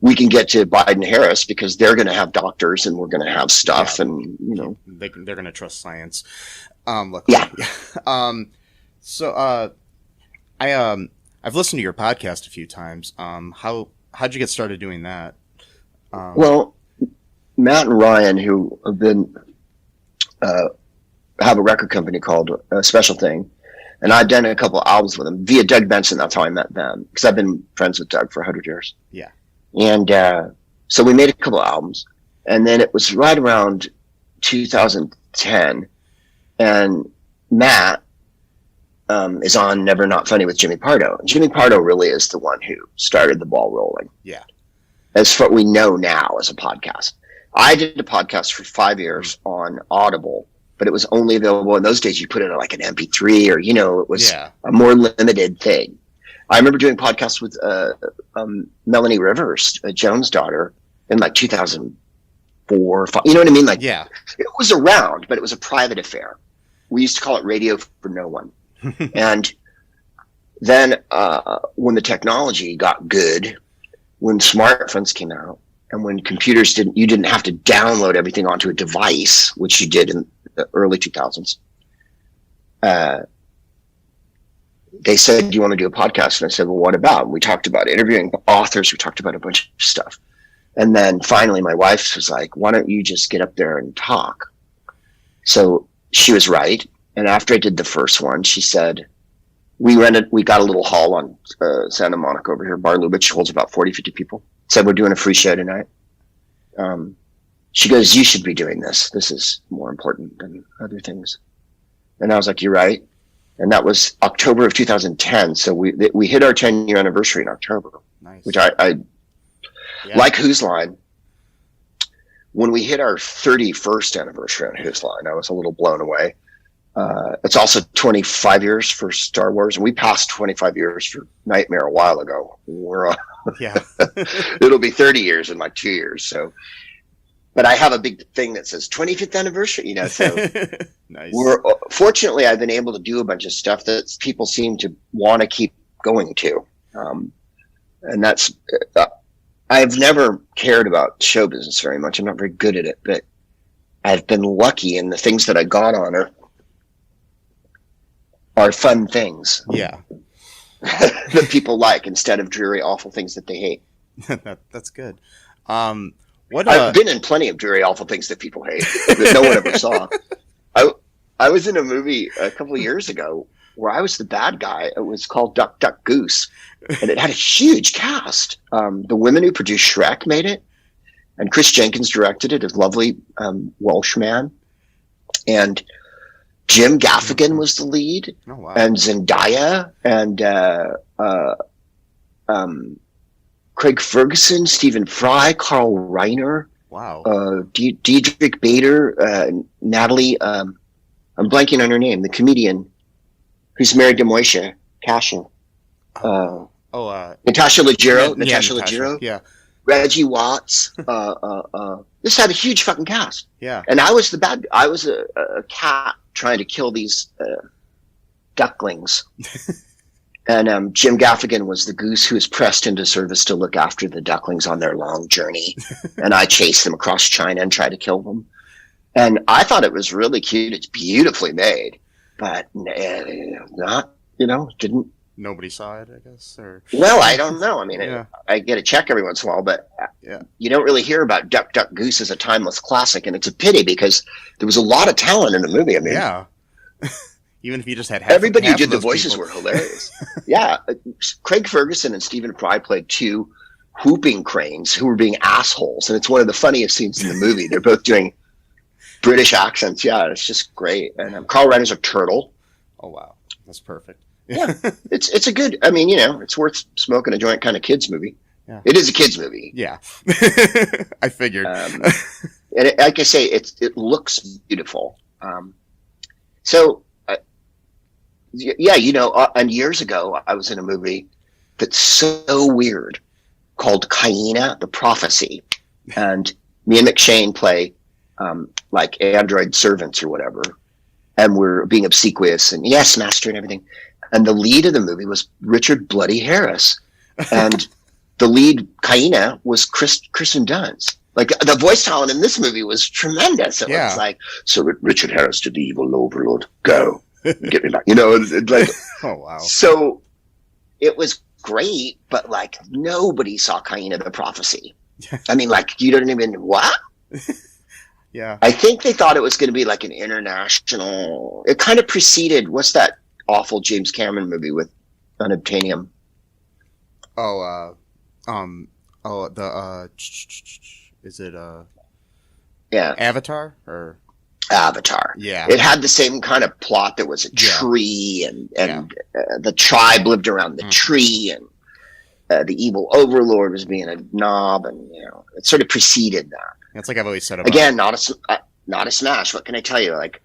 we can get to Biden Harris, because they're going to have doctors and we're going to have stuff,
Yeah.
and
they're going to trust science. Luckily.
Yeah.
So I've listened to your podcast a few times. How'd you get started doing that?
Well, Matt and Ryan, who have been have a record company called Special Thing, and I've done a couple of albums with them via Doug Benson. That's how I met them, because I've been friends with Doug for 100 years.
Yeah.
And so we made a couple of albums, and then it was right around 2010, and Matt is on Never Not Funny with Jimmy Pardo. And Jimmy Pardo really is the one who started the ball rolling.
Yeah.
As what we know now as a podcast. I did a podcast for 5 years on Audible, but it was only available in those days. You put it on like an MP3, or it was a more limited thing. I remember doing podcasts with Melanie Rivers, Jones' daughter, in like 2004 or 5. You know what I mean? Like,
Yeah.
it was around, but it was a private affair. We used to call it radio for no one. And then when the technology got good, when smartphones came out, and when computers you didn't have to download everything onto a device, which you did in the early 2000s. They said, "Do you want to do a podcast?" And I said, "Well, what about?" And we talked about interviewing authors. We talked about a bunch of stuff. And then finally my wife was like, "Why don't you just get up there and talk?" So she was right. And after I did the first one, she said, we got a little hall on Santa Monica over here. Bar Lubitsch holds about 40, 50 people. Said, "We're doing a free show tonight." She goes, "You should be doing this. This is more important than other things." And I was like, "You're right." And that was October of 2010. So we hit our 10-year anniversary in October,
Nice.
which I like Whose Line. when we hit our 31st anniversary on Whose Line, I was a little blown away. It's also 25 years for Star Wars, and we passed 25 years for Nightmare a while ago.
Yeah.
It'll be 30 years in like 2 years. So, but I have a big thing that says 25th anniversary, you know, so
Nice.
Fortunately, I've been able to do a bunch of stuff that people seem to want to keep going to. And that's, I've never cared about show business very much. I'm not very good at it, but I've been lucky, and the things that I got on are fun things.
Yeah.
That people like, instead of dreary, awful things that they hate.
That's good.
I've been in plenty of dreary, awful things that people hate that no one ever saw. I was in a movie a couple of years ago where I was the bad guy. It was called Duck, Duck, Goose, and it had a huge cast. The women who produced Shrek made it, and Chris Jenkins directed it, a lovely Welsh man. And Jim Gaffigan was the lead,
Oh, wow.
and Zendaya, and Craig Ferguson, Stephen Fry, Carl Reiner,
Wow.
Diedrich Bader, Natalie, I'm blanking on her name, the comedian who's married to Moishe Kasher. Natasha Leggero, Natasha Leggero,
Yeah.
Reggie Watts. This had a huge fucking cast.
Yeah.
And I was I was a cat trying to kill these ducklings. And Jim Gaffigan was the goose who was pressed into service to look after the ducklings on their long journey. And I chased them across China and tried to kill them. And I thought it was really cute. It's beautifully made, but not, didn't.
Nobody saw it, I guess. Or
Well, I don't know. I mean,
Yeah.
I get a check every once in a while, but you don't really hear about Duck, Duck, Goose as a timeless classic. And it's a pity because there was a lot of talent in the movie. I mean,
yeah. Even if you just had
everybody
half
who
of
did the
those
voices
people.
were hilarious. Yeah. Craig Ferguson and Stephen Fry played two whooping cranes who were being assholes. And it's one of the funniest scenes in the movie. They're both doing British accents. Yeah, it's just great. And Carl Reiner's a turtle.
Oh, wow. That's perfect.
Yeah, it's a good, I mean, it's worth smoking a joint kind of kids movie.
Yeah.
It is a kids movie.
Yeah. I figured.
And like I say, it looks beautiful. And years ago, I was in a movie that's so weird called Kaina, The Prophecy. And me and McShane play like android servants or whatever. And we're being obsequious and yes, master and everything. And the lead of the movie was Richard Bloody Harris. And the lead, Kaina, was Kristen Dunst. Like, the voice talent in this movie was tremendous. It was like, so Richard Harris to the evil overlord, go, get me back. Like,
Oh, wow.
so it was great, but like, nobody saw Kaina the Prophecy. I mean, like, you don't even, what?
Yeah.
I think they thought it was going to be like an international, it kind of preceded, what's that awful James Cameron movie with Unobtainium?
Is it
Yeah.
Avatar or
Avatar.
Yeah.
It had the same kind of plot. There was a tree and the tribe lived around the tree, and the evil overlord was being a knob, and it sort of preceded that.
That's like I've always said about
Again, not a smash. What can I tell you? Like,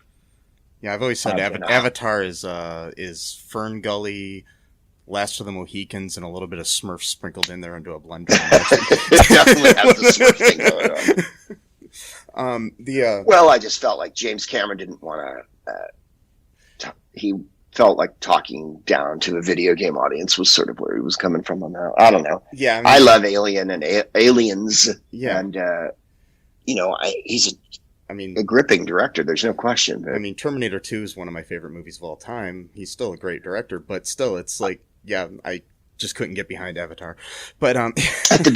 yeah, I've always said Avatar is Fern Gully, Last of the Mohicans, and a little bit of Smurf sprinkled in there into a blender.
it definitely has the Smurf thing going on. Well, I just felt like James Cameron didn't want to. He felt like talking down to a video game audience was sort of where he was coming from on that. I don't know.
Yeah, I mean,
I love Alien and Aliens.
Yeah,
and he's
a
a gripping director. There's no question. But,
I mean, Terminator 2 is one of my favorite movies of all time. He's still a great director, but still, it's like, I just couldn't get behind Avatar. But
at the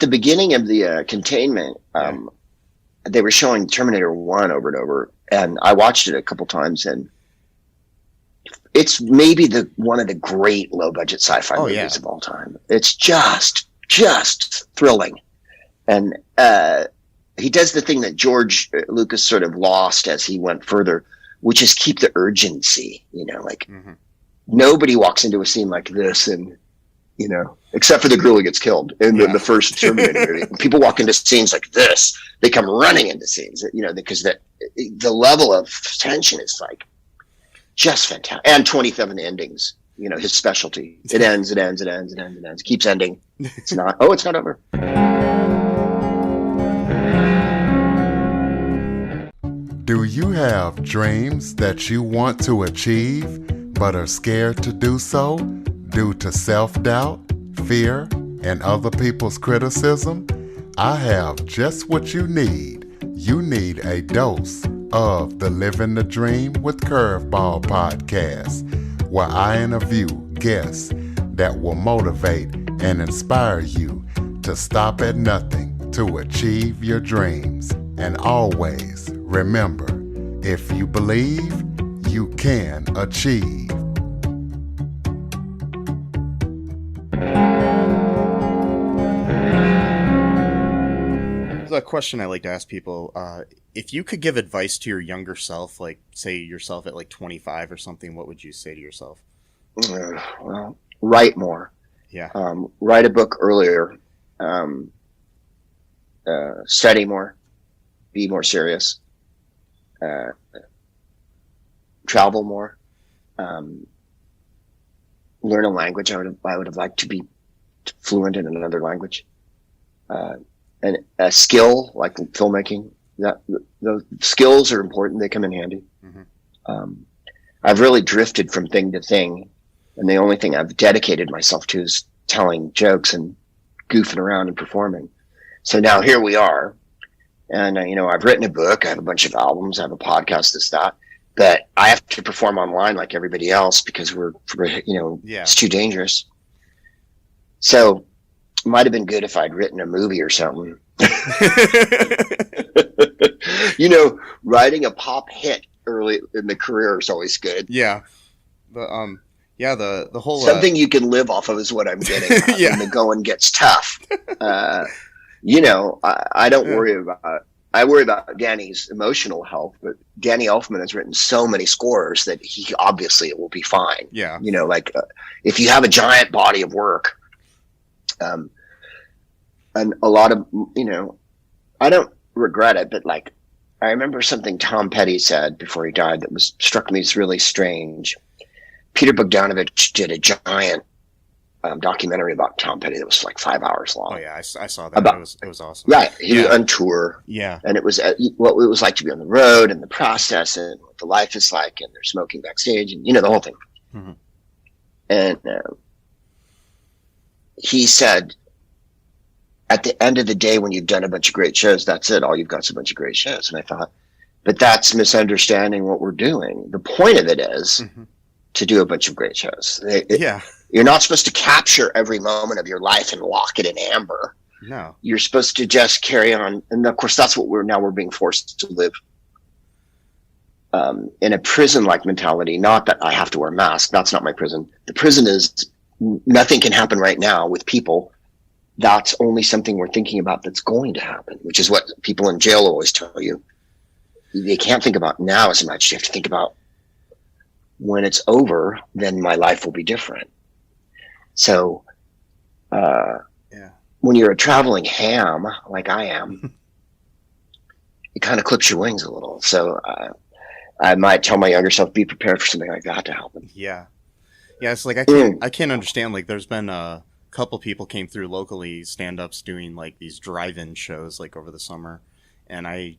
beginning of the containment, they were showing Terminator 1 over and over, and I watched it a couple times, and it's maybe one of the great low budget sci-fi movies of all time. It's just thrilling, and he does the thing that George Lucas sort of lost as he went further, which is keep the urgency. Nobody walks into a scene like this and except for the girl who gets killed in the first Terminator movie. When people walk into scenes like this, they come running into scenes, because the level of tension is like just fantastic. And 27 endings, his specialty. It ends, it ends, it ends, it ends, it ends. It keeps ending. It's not over.
Do you have dreams that you want to achieve, but are scared to do so due to self-doubt, fear, and other people's criticism? I have just what you need. You need a dose of the Living the Dream with Curveball podcast, where I interview guests that will motivate and inspire you to stop at nothing to achieve your dreams. And always remember, if you believe, you can achieve.
There's a question I like to ask people. If you could give advice to your younger self, like say yourself at like 25 or something, what would you say to yourself?
Well, write more.
Yeah.
Write a book earlier. Study more. Be more serious. Travel more. Learn a language. I would have liked to be fluent in another language. And a skill like filmmaking. Those skills are important. They come in handy. Mm-hmm. I've really drifted from thing to thing, and the only thing I've dedicated myself to is telling jokes and goofing around and performing. So now here we are. And, I've written a book, I have a bunch of albums, I have a podcast, that, but I have to perform online like everybody else because it's too dangerous. So it might have been good if I'd written a movie or something. Writing a pop hit early in the career is always good.
Yeah. The whole
something you can live off of is what I'm getting at when the going gets tough. I don't worry about. I worry about Danny's emotional health, but Danny Elfman has written so many scores that he obviously it will be fine.
Yeah.
If you have a giant body of work, and a lot of I don't regret it, but I remember something Tom Petty said before he died that struck me as really strange. Peter Bogdanovich did a giant documentary about Tom Petty that was like 5 hours long.
Oh yeah, I saw that. It was awesome.
Right, he was on tour.
Yeah,
and it was what it was like to be on the road and the process and what the life is like, and they're smoking backstage and the whole thing. Mm-hmm. And he said, at the end of the day, when you've done a bunch of great shows, that's it. All you've got is a bunch of great shows. And I thought, but that's misunderstanding what we're doing. The point of it is to do a bunch of great shows. You're not supposed to capture every moment of your life and lock it in amber.
No.
You're supposed to just carry on. And of course, that's what we're being forced to live in a prison-like mentality. Not that I have to wear a mask. That's not my prison. The prison is nothing can happen right now with people. That's only something we're thinking about that's going to happen, which is what people in jail always tell you. They can't think about now as much. You have to think about when it's over, then my life will be different. So, when you're a traveling ham, like I am, it kind of clips your wings a little. So, I might tell my younger self, be prepared for something like that to happen.
Yeah. Yeah. It's like, I can't understand. Like, there's been a couple people came through locally, stand-ups doing like these drive-in shows like over the summer. And I've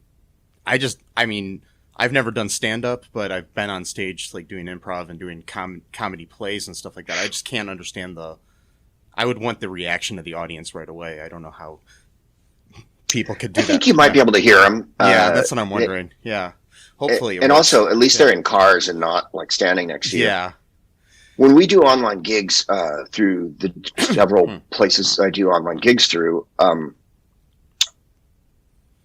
never done stand-up, but I've been on stage like doing improv and doing comedy plays and stuff like that. I just can't understand I would want the reaction of the audience right away. I don't know how people could do that.
I think you might be able to hear them.
Yeah, that's what I'm wondering. Hopefully.
And also, at least they're in cars and not like standing next to you.
Yeah.
When we do online gigs through the several places I do online gigs through,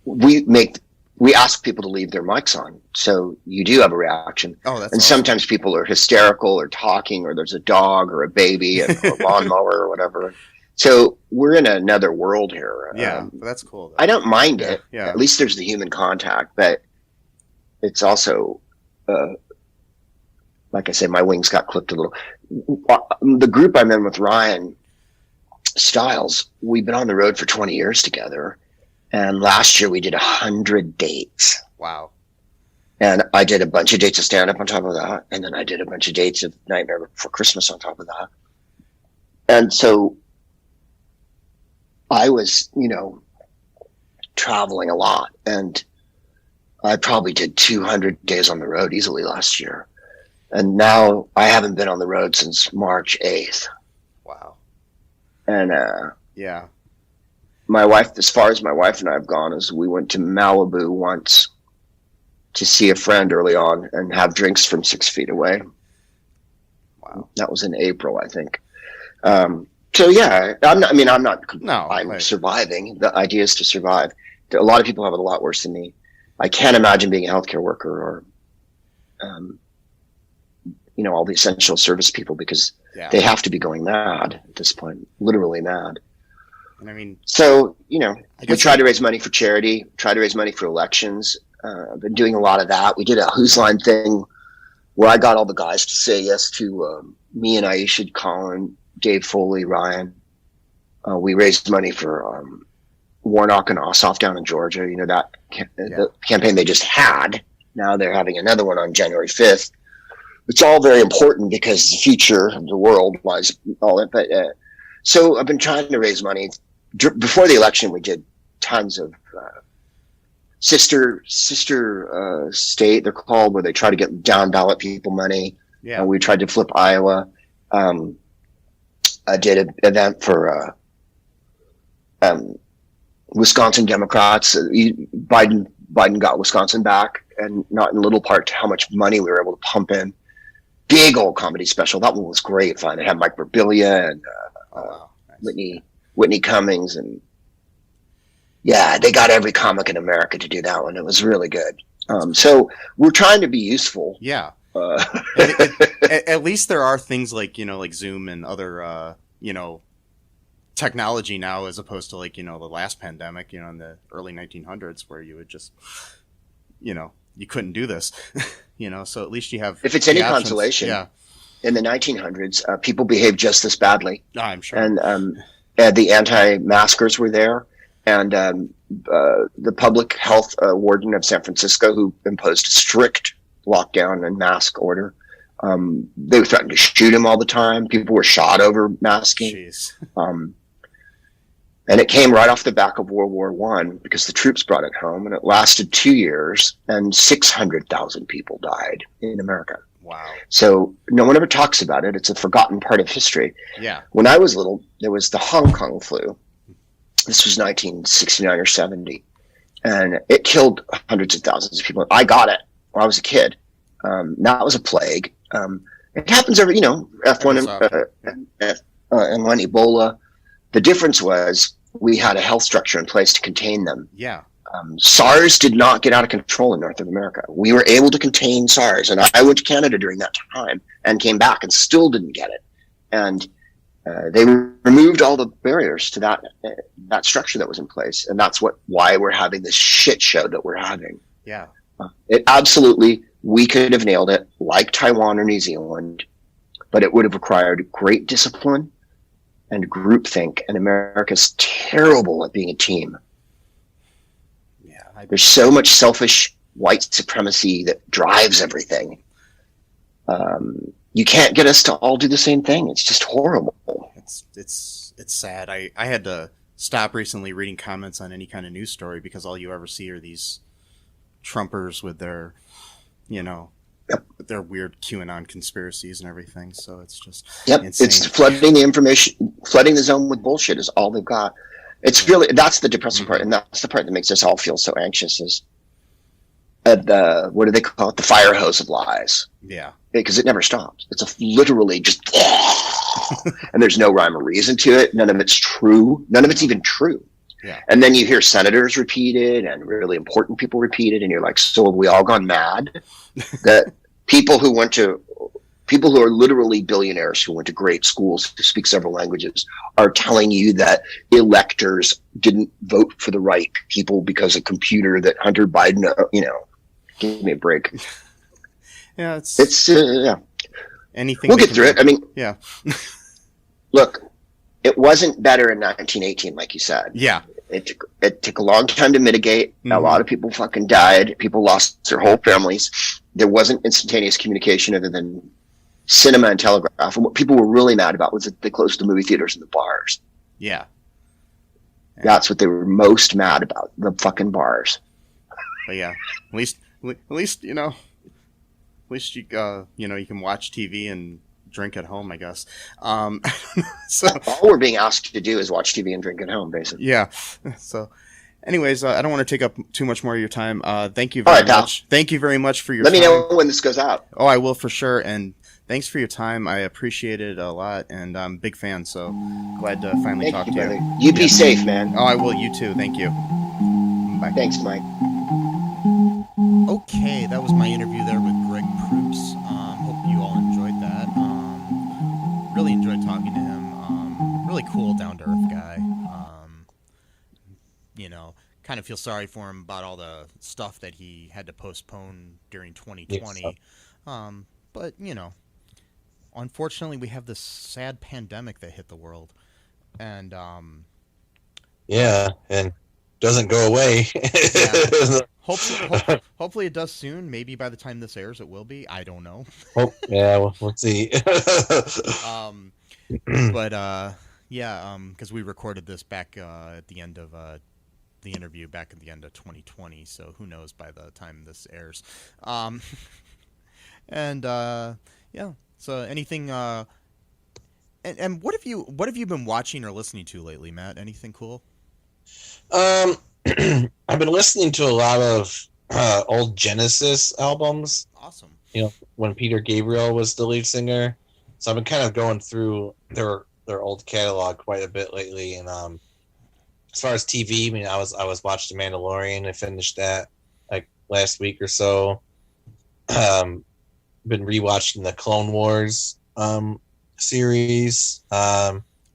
we ask people to leave their mics on, so you do have a reaction.
Oh, that's
and
awesome.
Sometimes people are hysterical or talking, or there's a dog or a baby and a lawnmower or whatever. So we're in another world here.
Yeah, that's cool, though.
I don't mind it.
Yeah.
At least there's the human contact, but it's also, like I say, my wings got clipped a little. The group I'm in with Ryan, styles. We've been on the road for 20 years together. And last year we did 100 dates.
Wow.
And I did a bunch of dates of stand-up on top of that. And then I did a bunch of dates of Nightmare Before Christmas on top of that. And so I was, traveling a lot. And I probably did 200 days on the road easily last year. And now I haven't been on the road since March 8th.
Wow.
And
yeah.
My wife, as far as my wife and I have gone, is we went to Malibu once to see a friend early on and have drinks from 6 feet away.
Wow.
That was in April, I think. So yeah, I'm
right.
surviving. The idea is to survive. A lot of people have it a lot worse than me. I can't imagine being a healthcare worker or, all the essential service people, because they have to be going mad at this point, literally mad.
And I mean,
so, we try to raise money for charity, try to raise money for elections. I've been doing a lot of that. We did a Whose Line thing where I got all the guys to say yes to me and Aisha, Colin, Dave Foley, Ryan. We raised money for Warnock and Ossoff down in Georgia. The campaign they just had. Now they're having another one on January 5th. It's all very important because the future of the world lies all in. But so I've been trying to raise money. Before the election, we did tons of sister state, they're called, where they try to get down ballot people money.
Yeah.
We tried to flip Iowa. I did an event for Wisconsin Democrats. Biden got Wisconsin back, and not in little part to how much money we were able to pump in. Big old comedy special. That one was great fun. It had Mike Birbiglia and nice. Whitney Cummings, and they got every comic in America to do that one. It was really good. So we're trying to be useful.
Yeah. At least there are things like Zoom and other technology now, as opposed to the last pandemic in the early 1900s, where you would just you couldn't do this. So at least you have,
if it's any consolation, in the 1900s people behaved just this badly.
I'm sure.
And the anti-maskers were there, and the public health warden of San Francisco, who imposed a strict lockdown and mask order. They threatened to shoot him all the time. People were shot over masking.
Jeez.
And it came right off the back of World War I, because the troops brought it home, and it lasted 2 years, and 600,000 people died in America.
Wow.
So no one ever talks about it. It's a forgotten part of history.
Yeah.
When I was little, there was the Hong Kong flu. This was 1969 or 70. And it killed hundreds of thousands of people. I got it when I was a kid. That was a plague. It happens every, F1 and N1 Ebola. The difference was we had a health structure in place to contain them.
Yeah.
SARS did not get out of control in North America. We were able to contain SARS, and I went to Canada during that time and came back and still didn't get it. And they removed all the barriers to that structure that was in place, and that's why we're having this shit show that we're having.
Yeah.
It absolutely, we could have nailed it like Taiwan or New Zealand, but it would have required great discipline and groupthink, and America's terrible at being a team.
Yeah,
there's so much selfish white supremacy that drives everything. You can't get us to all do the same thing. It's just horrible.
It's sad. I had to stop recently reading comments on any kind of news story, because all you ever see are these Trumpers with their, their weird QAnon conspiracies and everything. So it's just insane.
It's flooding the information, flooding the zone with bullshit is all they've got. It's really, that's the depressing part, and that's the part that makes us all feel so anxious, is what do they call it? The fire hose of lies.
Yeah.
Because it never stops. It's literally just, and there's no rhyme or reason to it. None of it's true. None of it's even true.
Yeah.
And then you hear senators repeat it and really important people repeat it, and you're like, so have we all gone mad? That people who are literally billionaires who went to great schools, who speak several languages, are telling you that electors didn't vote for the right people because a computer that Hunter Biden, give me a break.
Yeah,
it's
anything.
We'll get through it. I mean,
yeah.
Look, it wasn't better in 1918, like you said.
Yeah.
It took a long time to mitigate.
Mm-hmm.
A lot of people fucking died. People lost their whole families. There wasn't instantaneous communication other than cinema and telegraph. And what people were really mad about was that they closed the movie theaters and the bars.
Yeah.
That's what they were most mad about, the fucking bars.
But yeah, at least you know, at least you you can watch TV and drink at home, I guess. So
all we're being asked to do is watch TV and drink at home, basically.
Yeah. So, anyways, I don't want to take up too much more of your time. Thank you very much. Thank you very much for your time.
Let me know when this goes out.
Oh, I will for sure. And thanks for your time. I appreciate it a lot, and I'm a big fan. So glad to finally talk to you.
Brother. You be safe, man.
Oh, I will. You too. Thank you. Bye.
Thanks, Mike.
Okay, that was my interview there with Greg Proops. Hope you all enjoyed that. Really enjoyed talking to him. Really cool, down-to-earth guy. Kind of feel sorry for him about all the stuff that he had to postpone during 2020. But, unfortunately, we have this sad pandemic that hit the world. And,
and doesn't go away.
Yeah. Hopefully it does soon. Maybe by the time this airs, it will be. I don't know.
We'll see.
Because we recorded this back at the end of the interview back at the end of 2020. So who knows by the time this airs. So anything. And what have you been watching or listening to lately, Matt? Anything cool?
I've been listening to a lot of old Genesis albums.
Awesome.
When Peter Gabriel was the lead singer. So I've been kind of going through their old catalog quite a bit lately. And as far as TV, I was watching The Mandalorian. I finished that like last week or so. Been rewatching the Clone Wars series.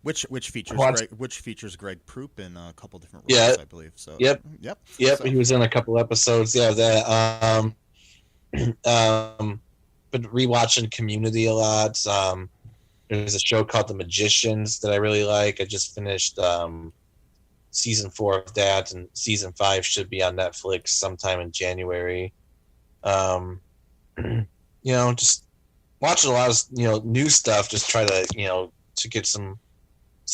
Which features Greg Proops in a couple different roles, I believe. So
Yep.
So.
He was in a couple episodes. Yeah, that. Been rewatching Community a lot. There's a show called The Magicians that I really like. I just finished season 4 of that, and season 5 should be on Netflix sometime in January. Just watching a lot of new stuff. Just try to to get some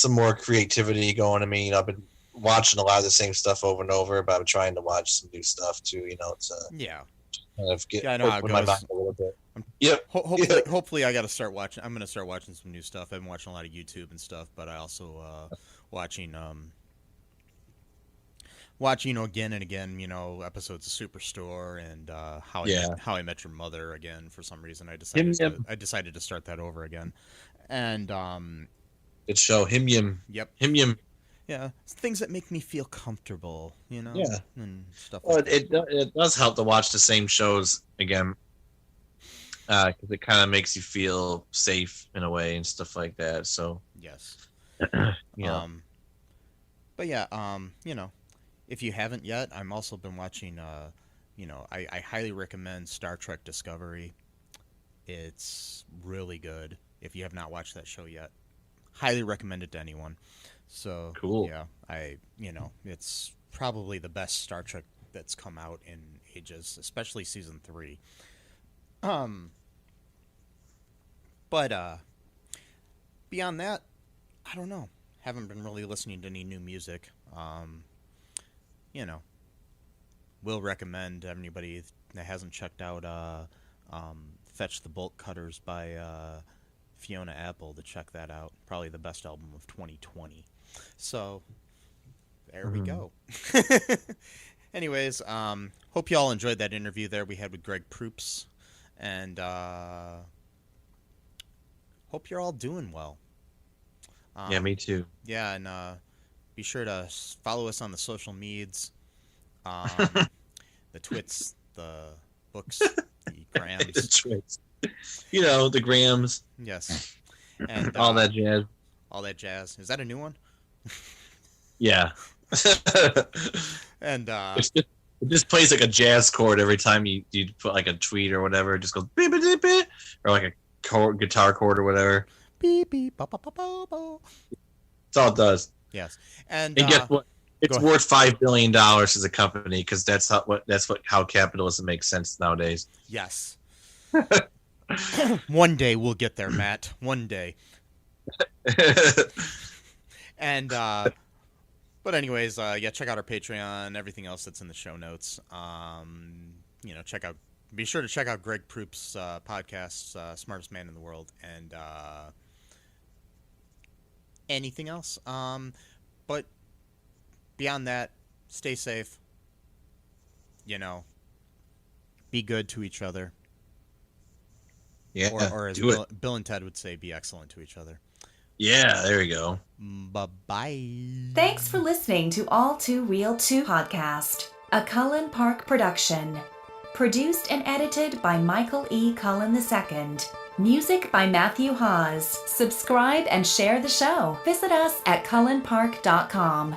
more creativity going. I've been watching a lot of the same stuff over and over, but I'm trying to watch some new stuff too. Kind of get
I know how it
open my
goes.
mind a little bit.
Hopefully, I got to start watching. I'm going to start watching some new stuff. I've been watching a lot of YouTube and stuff, but I also watching again and again, episodes of Superstore and How I Met Your Mother again. For some reason, I decided to start that over again, and
good show. Yum.
Yeah, things that make me feel comfortable, and stuff.
Well,
like that.
it does help to watch the same shows again, because it kind of makes you feel safe in a way and stuff like that. So
Yes.
But
if you haven't yet, I'm also been watching. I highly recommend Star Trek Discovery. It's really good. If you have not watched that show yet, highly recommend it to anyone. So
cool.
Yeah, it's probably the best Star Trek that's come out in ages, especially season 3. But beyond that, I don't know. Haven't been really listening to any new music. Will recommend anybody that hasn't checked out Fetch the Bolt Cutters by Fiona Apple to check that out. Probably the best album of 2020. So there we go. Anyways, hope you all enjoyed that interview there we had with Greg Proops, and hope you're all doing well.
Yeah, me too.
Yeah, and be sure to follow us on the social medias, the twits, the books, the grams.
The twits. The grams.
Yes. And
all that jazz.
All that jazz. Is that a new one?
Yeah.
And
it just plays like a jazz chord every time you put like a tweet or whatever. It just goes beep beep beep, or like a guitar chord or whatever.
Beep beep ba ba ba ba ba.
That's all it does.
Yes. And
guess what? It's
go ahead.
worth $5 billion as a company because that's how capitalism makes sense nowadays.
Yes. One day we'll get there, Matt. One day. And but anyways, yeah, check out our Patreon, everything else that's in the show notes. Be sure to check out Greg Proops' podcast, Smartest Man in the World, and anything else. But beyond that, stay safe. Be good to each other.
Yeah,
or as Bill and Ted would say, be excellent to each other.
Yeah, there we go.
Bye-bye.
Thanks for listening to All2ReelToo podcast, a Cullen Park production. Produced and edited by Michael E. Cullen II. Music by Matthew Hawes. Subscribe and share the show. Visit us at cullenpark.com.